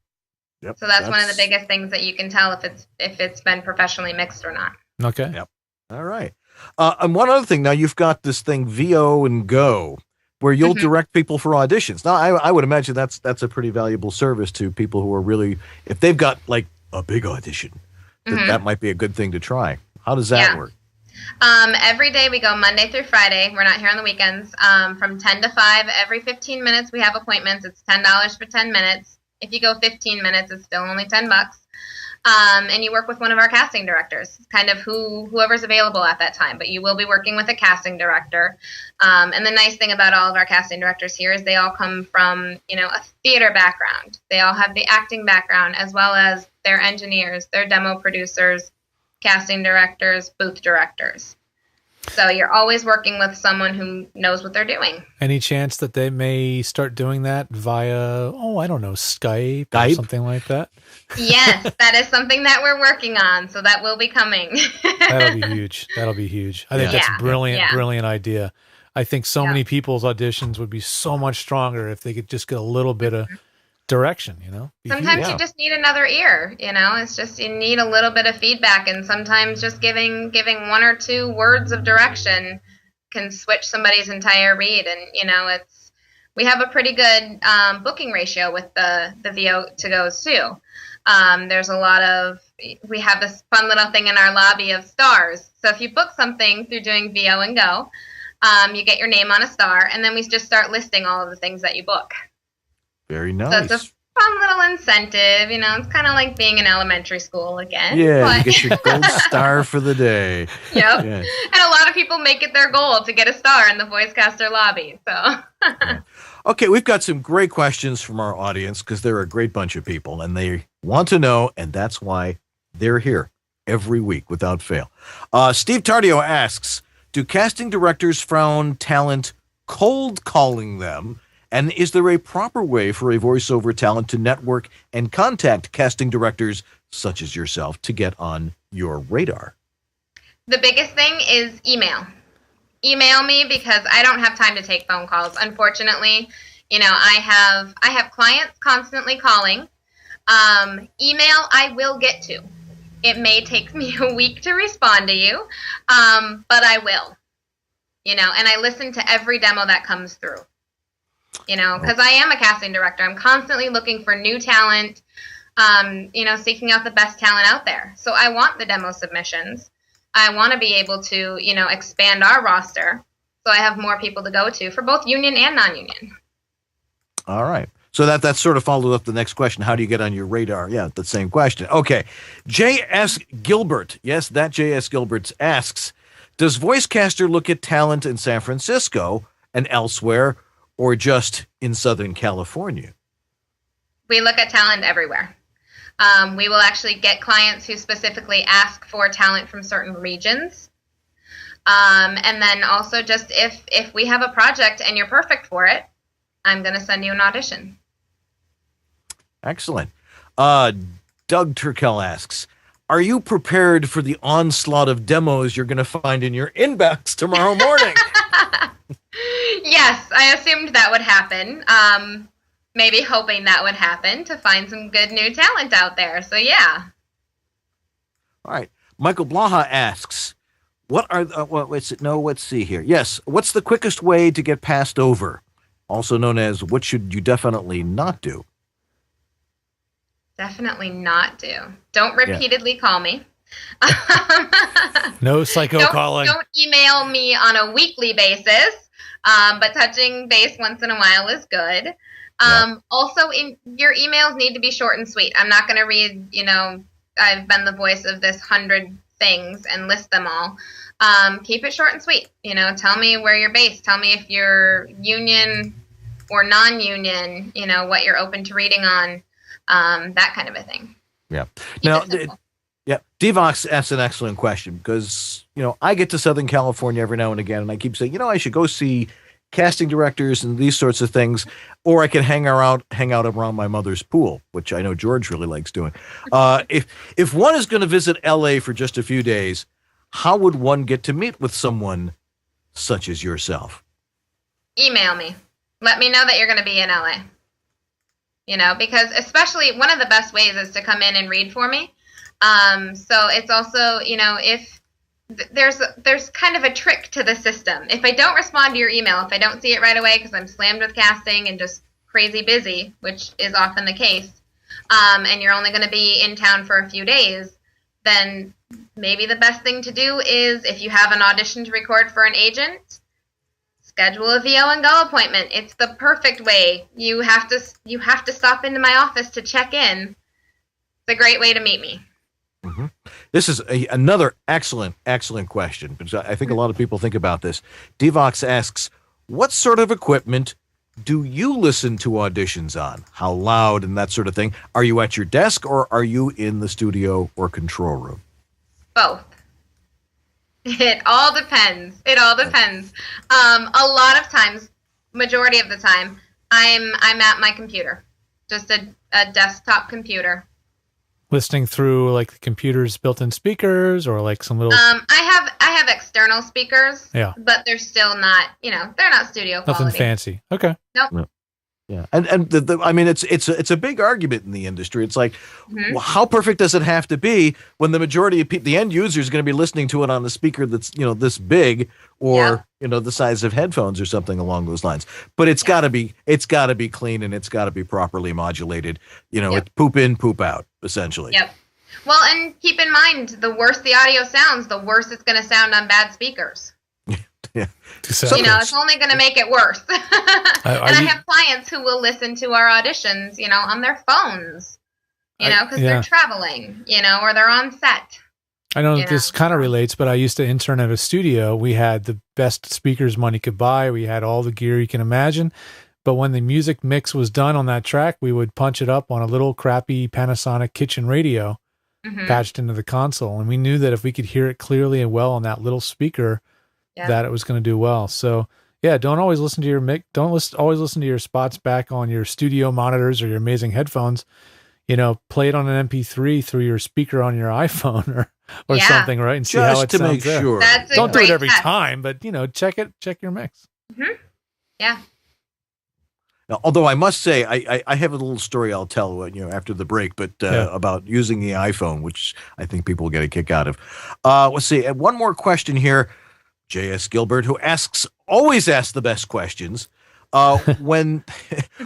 Yep, so that's one of the biggest things that you can tell if it's been professionally mixed or not. Okay. Yep. All right. And one other thing. Now you've got this thing VO and Go, where you'll direct people for auditions. Now I would imagine that's a pretty valuable service to people who are really, if they've got like a big audition, that might be a good thing to try. How does that work? Every day we go Monday through Friday. We're not here on the weekends. From 10 to 5, every 15 minutes we have appointments. It's $10 for 10 minutes. If you go 15 minutes, it's still only $10. And you work with one of our casting directors, kind of whoever's available at that time. But you will be working with a casting director. And the nice thing about all of our casting directors here is they all come from, a theater background. They all have the acting background, as well as their engineers, their demo producers, casting directors, booth directors. So you're always working with someone who knows what they're doing. Any chance that they may start doing that via, Skype or something like that? Yes, that is something that we're working on. So that will be coming. That'll be huge. I think that's a brilliant idea. I think so many people's auditions would be so much stronger if they could just get a little bit of direction, Sometimes you just need another ear, it's just you need a little bit of feedback, and sometimes just giving one or two words of direction can switch somebody's entire read. And we have a pretty good booking ratio with the VO to goes too. There's we have this fun little thing in our lobby of stars. So if you book something through doing VO and go, you get your name on a star, and then we just start listing all of the things that you book. Very nice. So it's a fun little incentive, it's kind of like being in elementary school again. Yeah, you get your gold star for the day. Yep. Yeah. And a lot of people make it their goal to get a star in the Voicecaster lobby. So. Okay, we've got some great questions from our audience because they're a great bunch of people and they want to know, and that's why they're here every week without fail. Steve Tardio asks, do casting directors frown talent cold calling them? And is there a proper way for a voiceover talent to network and contact casting directors such as yourself to get on your radar? The biggest thing is email. Email me because I don't have time to take phone calls. Unfortunately, I have clients constantly calling. Email I will get to. It may take me a week to respond to you, but I will. And I listen to every demo that comes through. Because I am a casting director. I'm constantly looking for new talent, seeking out the best talent out there. So I want the demo submissions. I want to be able to, expand our roster so I have more people to go to for both union and non-union. All right. So that sort of followed up the next question. How do you get on your radar? Yeah, the same question. Okay. J.S. Gilbert, yes, that J.S. Gilbert asks, does Voicecaster look at talent in San Francisco and elsewhere, or just in Southern California? We look at talent everywhere. We will actually get clients who specifically ask for talent from certain regions. And then also just if we have a project and you're perfect for it, I'm going to send you an audition. Excellent. Doug Turkel asks, are you prepared for the onslaught of demos you're going to find in your inbox tomorrow morning? Yes, I assumed that would happen. Maybe hoping that would happen to find some good new talent out there. So, yeah. All right. Michael Blaha asks, let's see here. Yes. What's the quickest way to get passed over? Also known as, what should you definitely not do? Definitely not do. Don't repeatedly call me. No psycho calling. Don't email me on a weekly basis, but touching base once in a while is good. Also, in your emails need to be short and sweet. I'm not going to read, I've been the voice of this 100 things and list them all. Keep it short and sweet. Tell me where you're based. Tell me if you're union or non-union, what you're open to reading on, that kind of a thing. Yeah. Now, Devox asked an excellent question because, I get to Southern California every now and again, and I keep saying, I should go see casting directors and these sorts of things, or I can hang out around my mother's pool, which I know George really likes doing. If one is going to visit LA for just a few days, how would one get to meet with someone such as yourself? Email me. Let me know that you're going to be in LA. Because especially one of the best ways is to come in and read for me. So it's also, if there's kind of a trick to the system. If I don't respond to your email, if I don't see it right away because I'm slammed with casting and just crazy busy, which is often the case, and you're only going to be in town for a few days, then maybe the best thing to do is, if you have an audition to record for an agent, schedule a VO and go appointment. It's the perfect way. You have to stop into my office to check in. It's a great way to meet me. Mm-hmm. This is another excellent question, because I think a lot of people think about this. Devox asks, what sort of equipment do you listen to auditions on? How loud and that sort of thing? Are you at your desk or are you in the studio or control room? Both. It all depends. A lot of times, majority of the time, I'm at my computer, just a desktop computer. Listening through like the computer's built-in speakers, or like some little. I have external speakers. Yeah. But they're still not. They're not studio quality. Nothing fancy. Okay. Nope. No. Yeah, and I mean, it's a big argument in the industry. It's like, well, how perfect does it have to be when the majority of the end user is going to be listening to it on a speaker that's this big, or the size of headphones or something along those lines. But it's got to be clean, and it's got to be properly modulated. It's poop in, poop out, essentially. Yep. Well, and keep in mind, the worse the audio sounds, the worse it's going to sound on bad speakers. Yeah. It's only going to make it worse. I have clients who will listen to our auditions, on their phones, because they're traveling, or they're on set. I know this kind of relates, but I used to intern at a studio. We had the best speakers money could buy. We had all the gear you can imagine. But when the music mix was done on that track, we would punch it up on a little crappy Panasonic kitchen radio patched into the console. And we knew that if we could hear it clearly and well on that little speaker, that it was going to do well. So don't always listen to your mic. Always listen to your spots back on your studio monitors or your amazing headphones. Play it on an MP3 through your speaker on your iPhone or something, right? And see how it sounds there. Sure. Don't do it every time, but check your mix. Mm-hmm. Yeah. Now, although I must say, I have a little story I'll tell after the break, but about using the iPhone, which I think people will get a kick out of. Let's see. One more question here. J.S. Gilbert, who always asks the best questions. When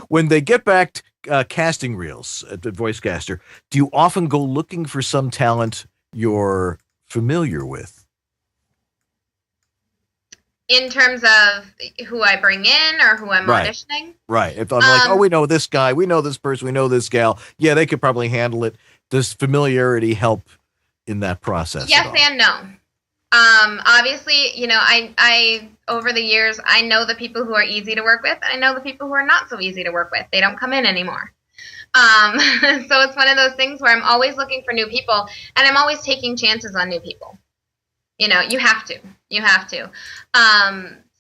they get back to casting reels at the VoiceCaster, do you often go looking for some talent you're familiar with? In terms of who I bring in or who I'm auditioning? Right. If I'm like, we know this guy, we know this person, we know this gal. Yeah, they could probably handle it. Does familiarity help in that process? Yes and no. Obviously, I over the years, I know the people who are easy to work with. I know the people who are not so easy to work with. They don't come in anymore. So it's one of those things where I'm always looking for new people, and I'm always taking chances on new people. You have to.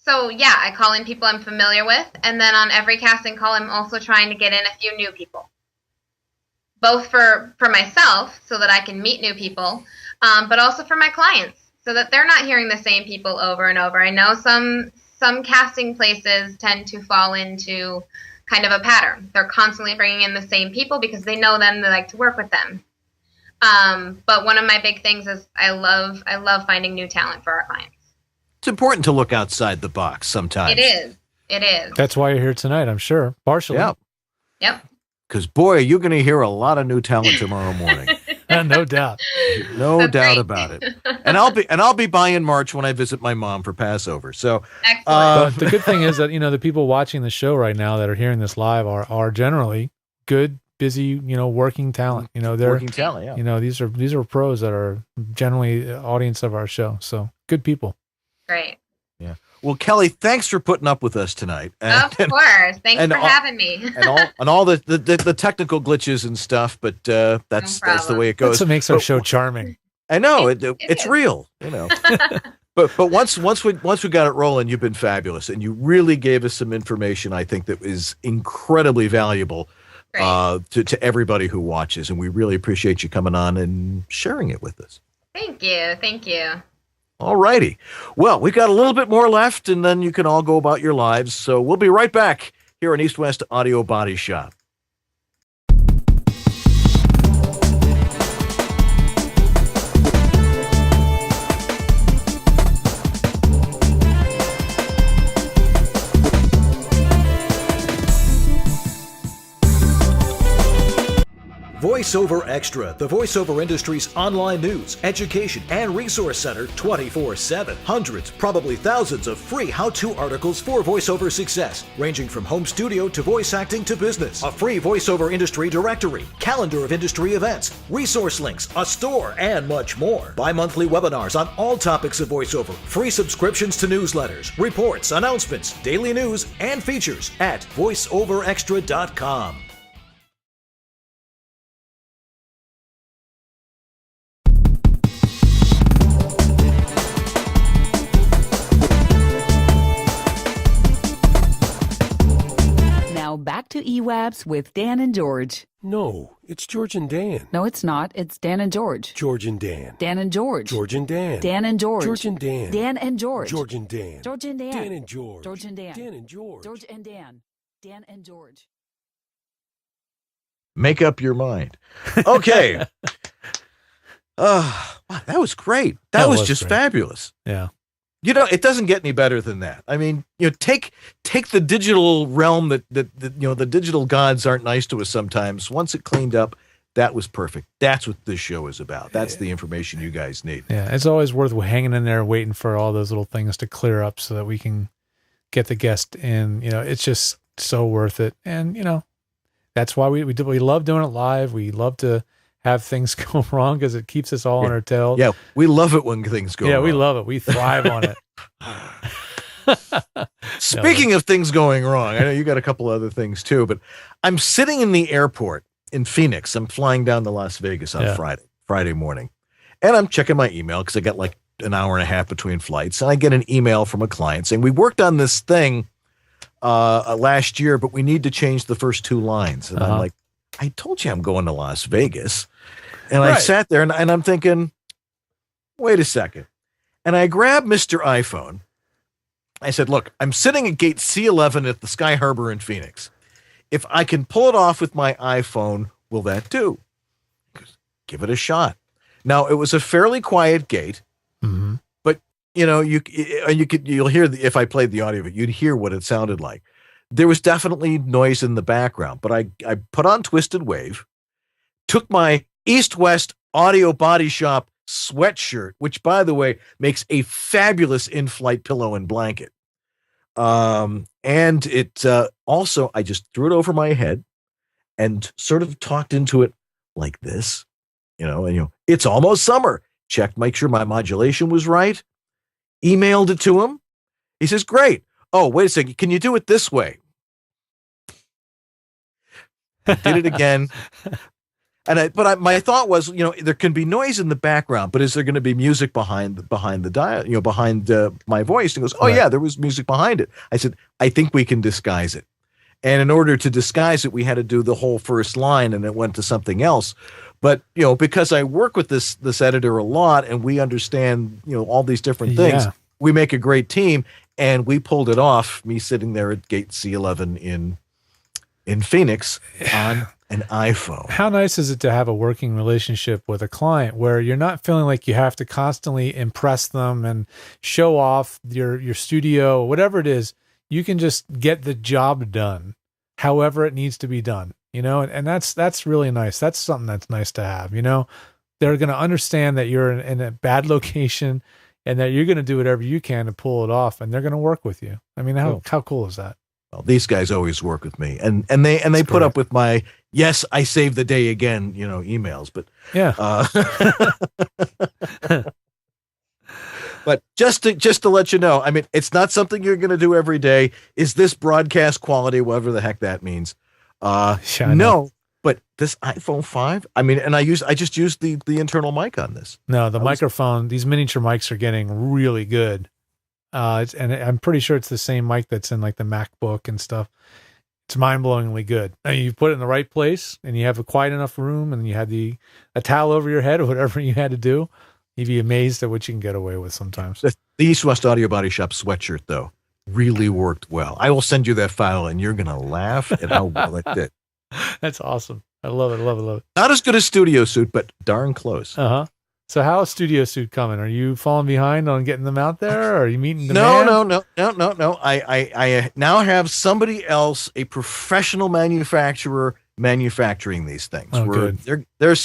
So yeah, I call in people I'm familiar with, and then on every casting call, I'm also trying to get in a few new people, both for myself so that I can meet new people, but also for my clients, so that they're not hearing the same people over and over. I know some casting places tend to fall into kind of a pattern. They're constantly bringing in the same people because they know them, they like to work with them. But one of my big things is I love finding new talent for our clients. It's important to look outside the box sometimes. It is. That's why you're here tonight, I'm sure. Partially. Yep. Because boy, you're going to hear a lot of new talent tomorrow morning. No doubt. No doubt about it. And I'll be by in March when I visit my mom for Passover. So but the good thing is that the people watching the show right now that are hearing this live are generally good, busy, working talent. They're working talent. Yeah. These are pros that are generally the audience of our show. So good people. Great. Yeah. Well, Kelly, thanks for putting up with us tonight. Of course. Thanks for having me. and all the technical glitches and stuff, but that's the way it goes. That's what makes our show charming. I know it's real, But once we got it rolling, you've been fabulous, and you really gave us some information I think that is incredibly valuable to everybody who watches, and we really appreciate you coming on and sharing it with us. Thank you. All righty. Well, we've got a little bit more left, and then you can all go about your lives. So we'll be right back here on East West Audio Body Shop. VoiceOver Extra, the voiceover industry's online news, education, and resource center 24/7. Hundreds, probably thousands of free how-to articles for voiceover success, ranging from home studio to voice acting to business. A free voiceover industry directory, calendar of industry events, resource links, a store, and much more. Bi-monthly webinars on all topics of voiceover, free subscriptions to newsletters, reports, announcements, daily news, and features at voiceoverextra.com. Now back to EWABS with Dan and George. No, it's George and Dan. No, it's not. It's Dan and George. George and Dan. Dan and George. George and Dan. Dan and George. George and Dan. Dan and George. George and Dan. George and Dan. Dan and George. George and Dan. Dan and George. George and Dan. Dan and George. Make up your mind. Okay. Wow, that was great. That was just great. fabulous. Yeah. You know, it doesn't get any better than that. I mean, you know, take the digital realm that you know, the digital gods aren't nice to us sometimes. Once it cleaned up, that was perfect. That's what this show is about. That's the information you guys need. Yeah, it's always worth hanging in there waiting for all those little things to clear up so that we can get the guest in. You know, it's just so worth it. And, you know, that's why we love doing it live. We love to have things go wrong because it keeps us all on our tails. Yeah, we love it when things go wrong. Yeah, we love it. We thrive on it. Speaking of things going wrong, I know you got a couple other things too, but I'm sitting in the airport in Phoenix. I'm flying down to Las Vegas on Friday morning, and I'm checking my email because I got like an hour and a half between flights, and I get an email from a client saying, we worked on this thing last year, but we need to change the first two lines. And I'm like, I told you I'm going to Las Vegas. And I sat there and I'm thinking, wait a second. And I grabbed Mr. iPhone. I said, look, I'm sitting at gate C11 at the Sky Harbor in Phoenix. If I can pull it off with my iPhone, will that do? Give it a shot. Now, it was a fairly quiet gate, but you know, you'll hear if I played the audio of it, you'd hear what it sounded like. There was definitely noise in the background, but I put on Twisted Wave, took my East-West Audio Body Shop sweatshirt, which, by the way, makes a fabulous in-flight pillow and blanket. And it also, I just threw it over my head and sort of talked into it like this, and it's almost summer. Checked, make sure my modulation was right. Emailed it to him. He says, great. Oh, wait a second. Can you do it this way? I did it again. But my thought was, there can be noise in the background, but is there going to be music behind the dial, behind my voice? And he goes, oh yeah, there was music behind it. I said, I think we can disguise it. And in order to disguise it, we had to do the whole first line, and it went to something else. But because I work with this editor a lot, and we understand all these different things, we make a great team. And we pulled it off. Me sitting there at gate C11 in Phoenix on an iPhone. How nice is it to have a working relationship with a client where you're not feeling like you have to constantly impress them and show off your studio, whatever it is. You can just get the job done, however it needs to be done. And that's really nice. That's something that's nice to have. They're going to understand that you're in a bad location, and that you're going to do whatever you can to pull it off, and they're going to work with you. I mean, how cool is that? Well, these guys always work with me, and they put up with my yes, I saved the day again, emails. But yeah, but just to let you know, I mean, it's not something you're going to do every day. Is this broadcast quality, whatever the heck that means? No. But this iPhone 5, I mean, and I just used the internal mic on this. No, the microphone, these miniature mics are getting really good. And I'm pretty sure it's the same mic that's in like the MacBook and stuff. It's mind-blowingly good. I mean, you put it in the right place and you have a quiet enough room and you had a towel over your head or whatever you had to do. You'd be amazed at what you can get away with sometimes. The East-West Audio Body Shop sweatshirt, though, really worked well. I will send you that file and you're going to laugh at how well it did. That's awesome. I love it. Love it. Love it. Not as good as Studio Suit, but darn close. So how is Studio Suit coming? Are you falling behind on getting them out there? Or are you meeting demand? No. I now have somebody else, a professional manufacturer, manufacturing these things. Oh, good. They're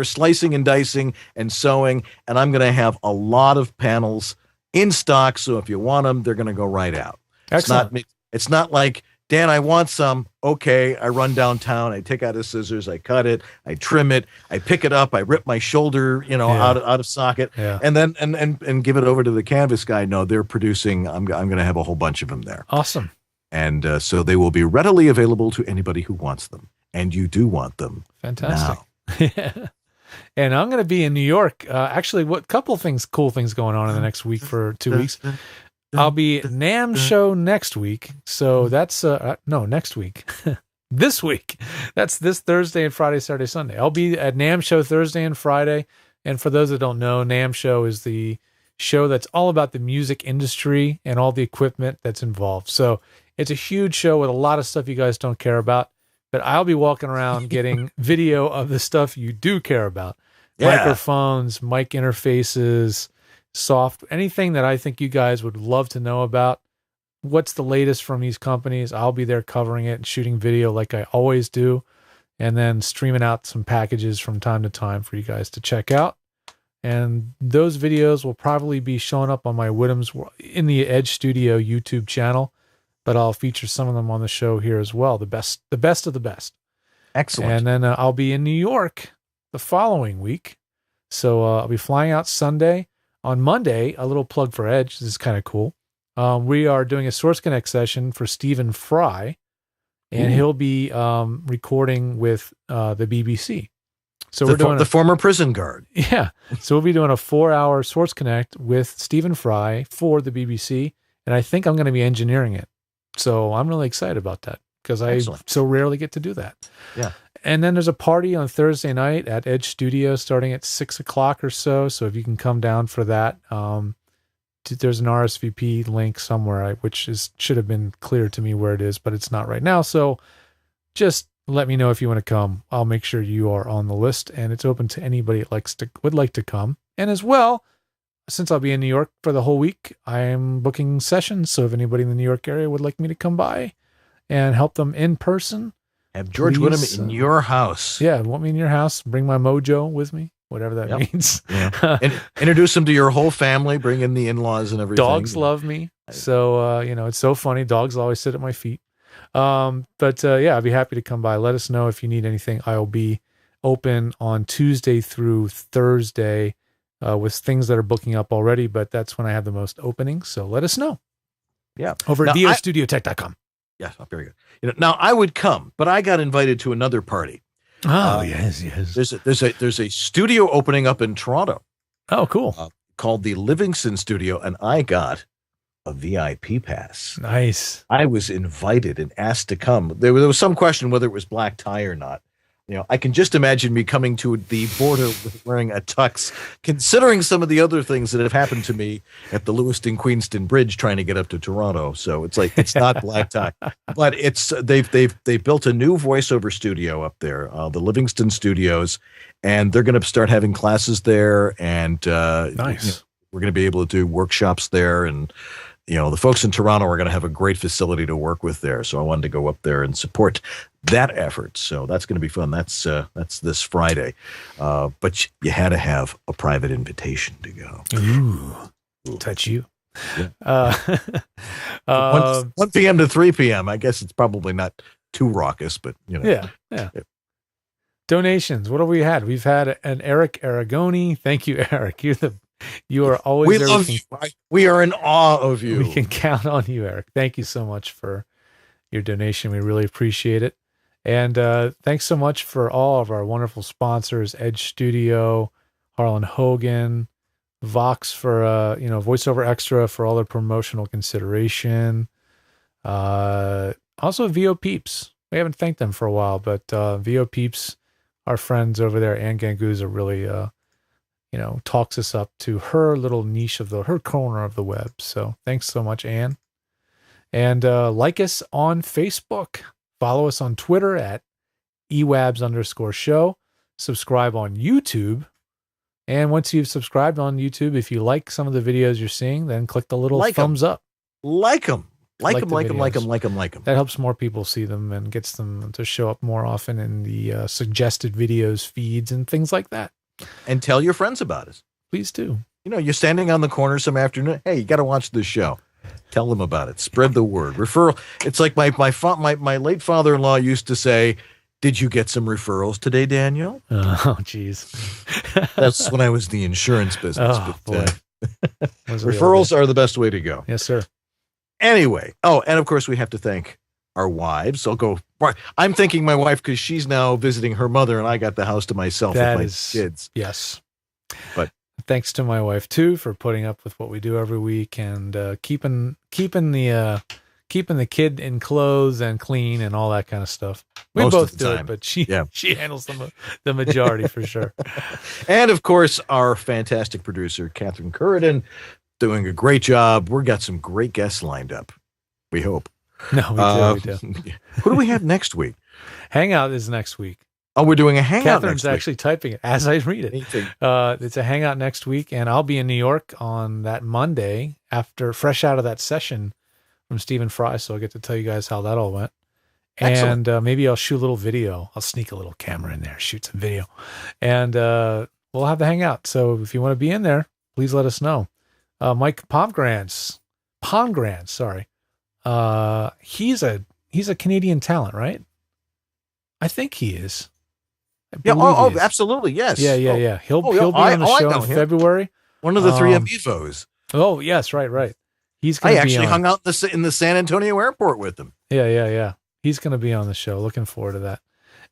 slicing and dicing and sewing, and I'm going to have a lot of panels in stock. So if you want them, they're going to go right out. Excellent. It's not like, Dan, I want some. Okay, I run downtown. I take out a scissors. I cut it. I trim it. I pick it up. I rip my shoulder, out of socket, and then and give it over to the canvas guy. No, they're producing. I'm going to have a whole bunch of them there. Awesome. And so they will be readily available to anybody who wants them, and you do want them. Fantastic. Yeah. And I'm going to be in New York. Actually, cool things going on in the next week for 2 weeks. I'll be at NAMM show next week. So that's, next week. This week. That's this Thursday and Friday, Saturday, Sunday. I'll be at NAMM show Thursday and Friday. And for those that don't know, NAMM show is the show that's all about the music industry and all the equipment that's involved. So it's a huge show with a lot of stuff you guys don't care about. But I'll be walking around getting video of the stuff you do care about. Yeah. Microphones, mic interfaces, anything that I think you guys would love to know about. What's the latest from these companies? I'll be there covering it and shooting video like I always do, and then streaming out some packages from time to time for you guys to check out. And those videos will probably be showing up on my Whittams in the Edge Studio YouTube channel, but I'll feature some of them on the show here as well. The best of the best. Excellent. And then I'll be in New York the following week. So I'll be flying out Sunday. On Monday, a little plug for Edge. This is kind of cool. We are doing a Source Connect session for Stephen Fry, and he'll be recording with the BBC. So we're doing the former prison guard. Yeah. So we'll be doing a 4-hour Source Connect with Stephen Fry for the BBC, and I think I'm going to be engineering it. So I'm really excited about that because I so rarely get to do that. Yeah. And then there's a party on Thursday night at Edge Studio starting at 6:00 or so. So if you can come down for that, there's an RSVP link somewhere, which should have been clear to me where it is, but it's not right now. So just let me know if you want to come. I'll make sure you are on the list, and it's open to anybody that would like to come. And as well, since I'll be in New York for the whole week, I am booking sessions. So if anybody in the New York area would like me to come by and help them in person, have George Whittam in your house. Yeah, want me in your house. Bring my mojo with me, whatever that means. Yeah. And introduce them to your whole family. Bring in the in-laws and everything. Dogs love me. So, it's so funny. Dogs always sit at my feet. But I'd be happy to come by. Let us know if you need anything. I'll be open on Tuesday through Thursday with things that are booking up already, but that's when I have the most openings. So let us know. Yeah. Over at dostudiotech.com. Yeah, very good. Now I would come, but I got invited to another party. Oh, yes. There's a studio opening up in Toronto. Oh, cool. Called the Livingston Studio, and I got a VIP pass. Nice. I was invited and asked to come. There was some question whether it was black tie or not. I can just imagine me coming to the border wearing a tux, considering some of the other things that have happened to me at the Lewiston-Queenston Bridge trying to get up to Toronto. So it's like, it's not black tie, but they've built a new voiceover studio up there, the Livingston Studios, and they're going to start having classes there. And nice. We're going to be able to do workshops there, and the folks in Toronto are going to have a great facility to work with there. So I wanted to go up there and support that effort. So that's going to be fun. That's this Friday. But you had to have a private invitation to go. Ooh. Touch you. Yeah. 1 p.m. to 3 p.m. I guess it's probably not too raucous, but Yeah. Donations. What have we had? We've had an Eric Aragoni. Thank you, Eric. You are always we love you. We are in awe of you. We can count on you, Eric. Thank you so much for your donation. We really appreciate it. And thanks so much for all of our wonderful sponsors, Edge Studio, Harlan Hogan, Vox for VoiceOver Extra for all their promotional consideration. Also VO Peeps. We haven't thanked them for a while, but VO Peeps, our friends over there, Ann Ganguza, really talks us up to her little niche of her corner of the web. So thanks so much, Ann. And like us on Facebook. Follow us on Twitter at EWABS_show. Subscribe on YouTube. And once you've subscribed on YouTube, if you like some of the videos you're seeing, then click the little thumbs up. Like them. Like them. That helps more people see them and gets them to show up more often in the suggested videos, feeds, and things like that. And tell your friends about it. Please do. You're standing on the corner some afternoon. Hey, you got to watch this show. Tell them about it. Spread the word. Referral. It's like my late father-in-law used to say, "Did you get some referrals today, Daniel?" Oh, geez. That's when I was in the insurance business. Oh, boy. Referrals are the best way to go. Yes, sir. Anyway. Oh, and of course we have to thank our wives. I'm thanking my wife because she's now visiting her mother and I got the house to myself with my kids. Yes. But thanks to my wife too for putting up with what we do every week and keeping the kid in clothes and clean and all that kind of stuff. We Most both of the do time. it, but she handles the majority for sure. And of course, our fantastic producer, Catherine Curridon, doing a great job. We've got some great guests lined up. We hope. No, we do. Who do we have next week? Hangout is next week. Oh, we're doing a hangout Catherine's next week. actually typing it as I read it. It's a hangout next week, and I'll be in New York on that Monday after fresh out of that session from Stephen Fry, so I'll get to tell you guys how that all went. Excellent. And maybe I'll shoot a little video. I'll sneak a little camera in there, shoot some video, and we'll have the hangout. So if you want to be in there, please let us know. Mike Pomgrantz, sorry. He's a Canadian talent, right? I think he is. Yeah. believe he is. Absolutely. Yes. Yeah. He'll be on the show in February. One of the three Amigos. Oh, yes. Right. He's I going to be actually on. hung out in the San Antonio airport with him. Yeah. He's going to be on the show. Looking forward to that.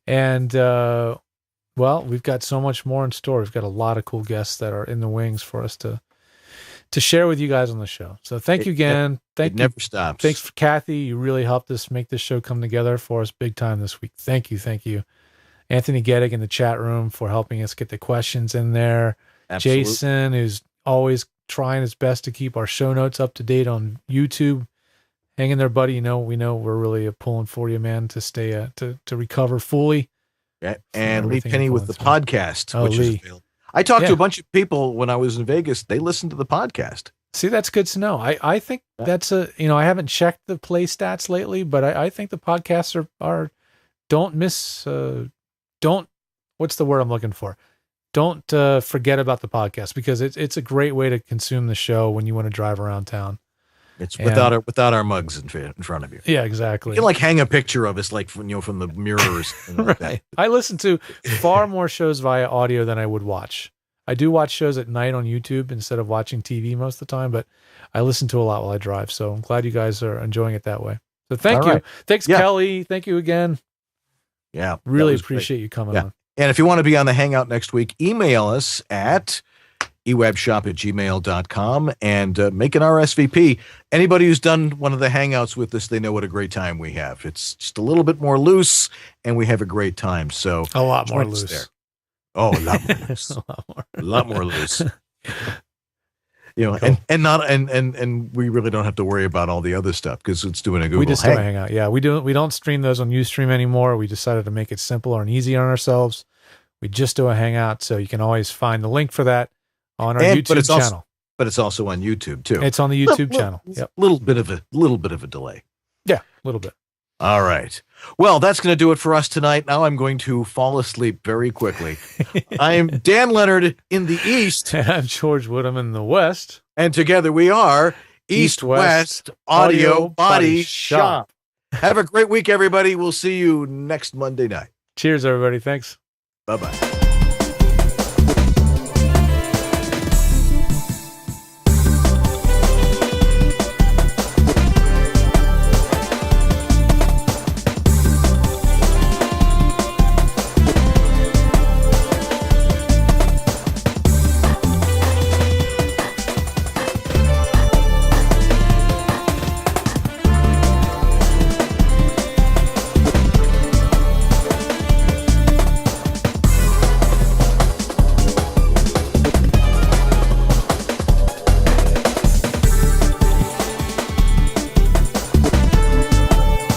And, well, we've got so much more in store. We've got a lot of cool guests that are in the wings for us to share with you guys on the show. So thank you again. It never stops. Thanks for Kathy. You really helped us make this show come together for us big time this week. Thank you. Anthony Gettig in the chat room for helping us get the questions in there. Absolutely. Jason, who's always trying his best to keep our show notes up to date on YouTube. Hang in there, buddy. We know we're really pulling for you, man, to stay to recover fully. Yeah. And Lee Penny with the podcast, Oh, which Lee. is available. I talked to a bunch of people when I was in Vegas. They listened to the podcast. See, that's good to know. I think that's I haven't checked the play stats lately, but I think the podcasts are what's the word I'm looking for? Don't forget about the podcast because it's a great way to consume the show when you want to drive around town. It's without our mugs in front of you. Yeah, exactly. You can hang a picture of us from the mirrors. Like that. I listen to far more shows via audio than I would watch. I do watch shows at night on YouTube instead of watching TV most of the time, but I listen to a lot while I drive. So I'm glad you guys are enjoying it that way. So thank you. Right. Thanks, Kelly. Thank you again. Yeah. Really appreciate you coming on. And if you want to be on the hangout next week, email us at ewebshop@gmail.com and make an RSVP. Anybody who's done one of the hangouts with us, they know what a great time we have. It's just a little bit more loose and we have a great time. So a lot more join us loose. there. Oh, a lot more loose. A lot more loose. Cool. And we really don't have to worry about all the other stuff because it's doing a Google. We just do a hangout. Yeah, we don't stream those on Ustream anymore. We decided to make it simpler and easier on ourselves. We just do a hangout, so you can always find the link for that on our YouTube channel. But it's also on YouTube too. It's on the YouTube channel. Yep. Little bit of a delay. Yeah, a little bit. All right. Well, that's going to do it for us tonight. Now I'm going to fall asleep very quickly. I'm Dan Leonard in the East. And I'm George Whittam in the West. And together we are East-West Audio Body Shop. Have a great week, everybody. We'll see you next Monday night. Cheers, everybody. Thanks. Bye-bye.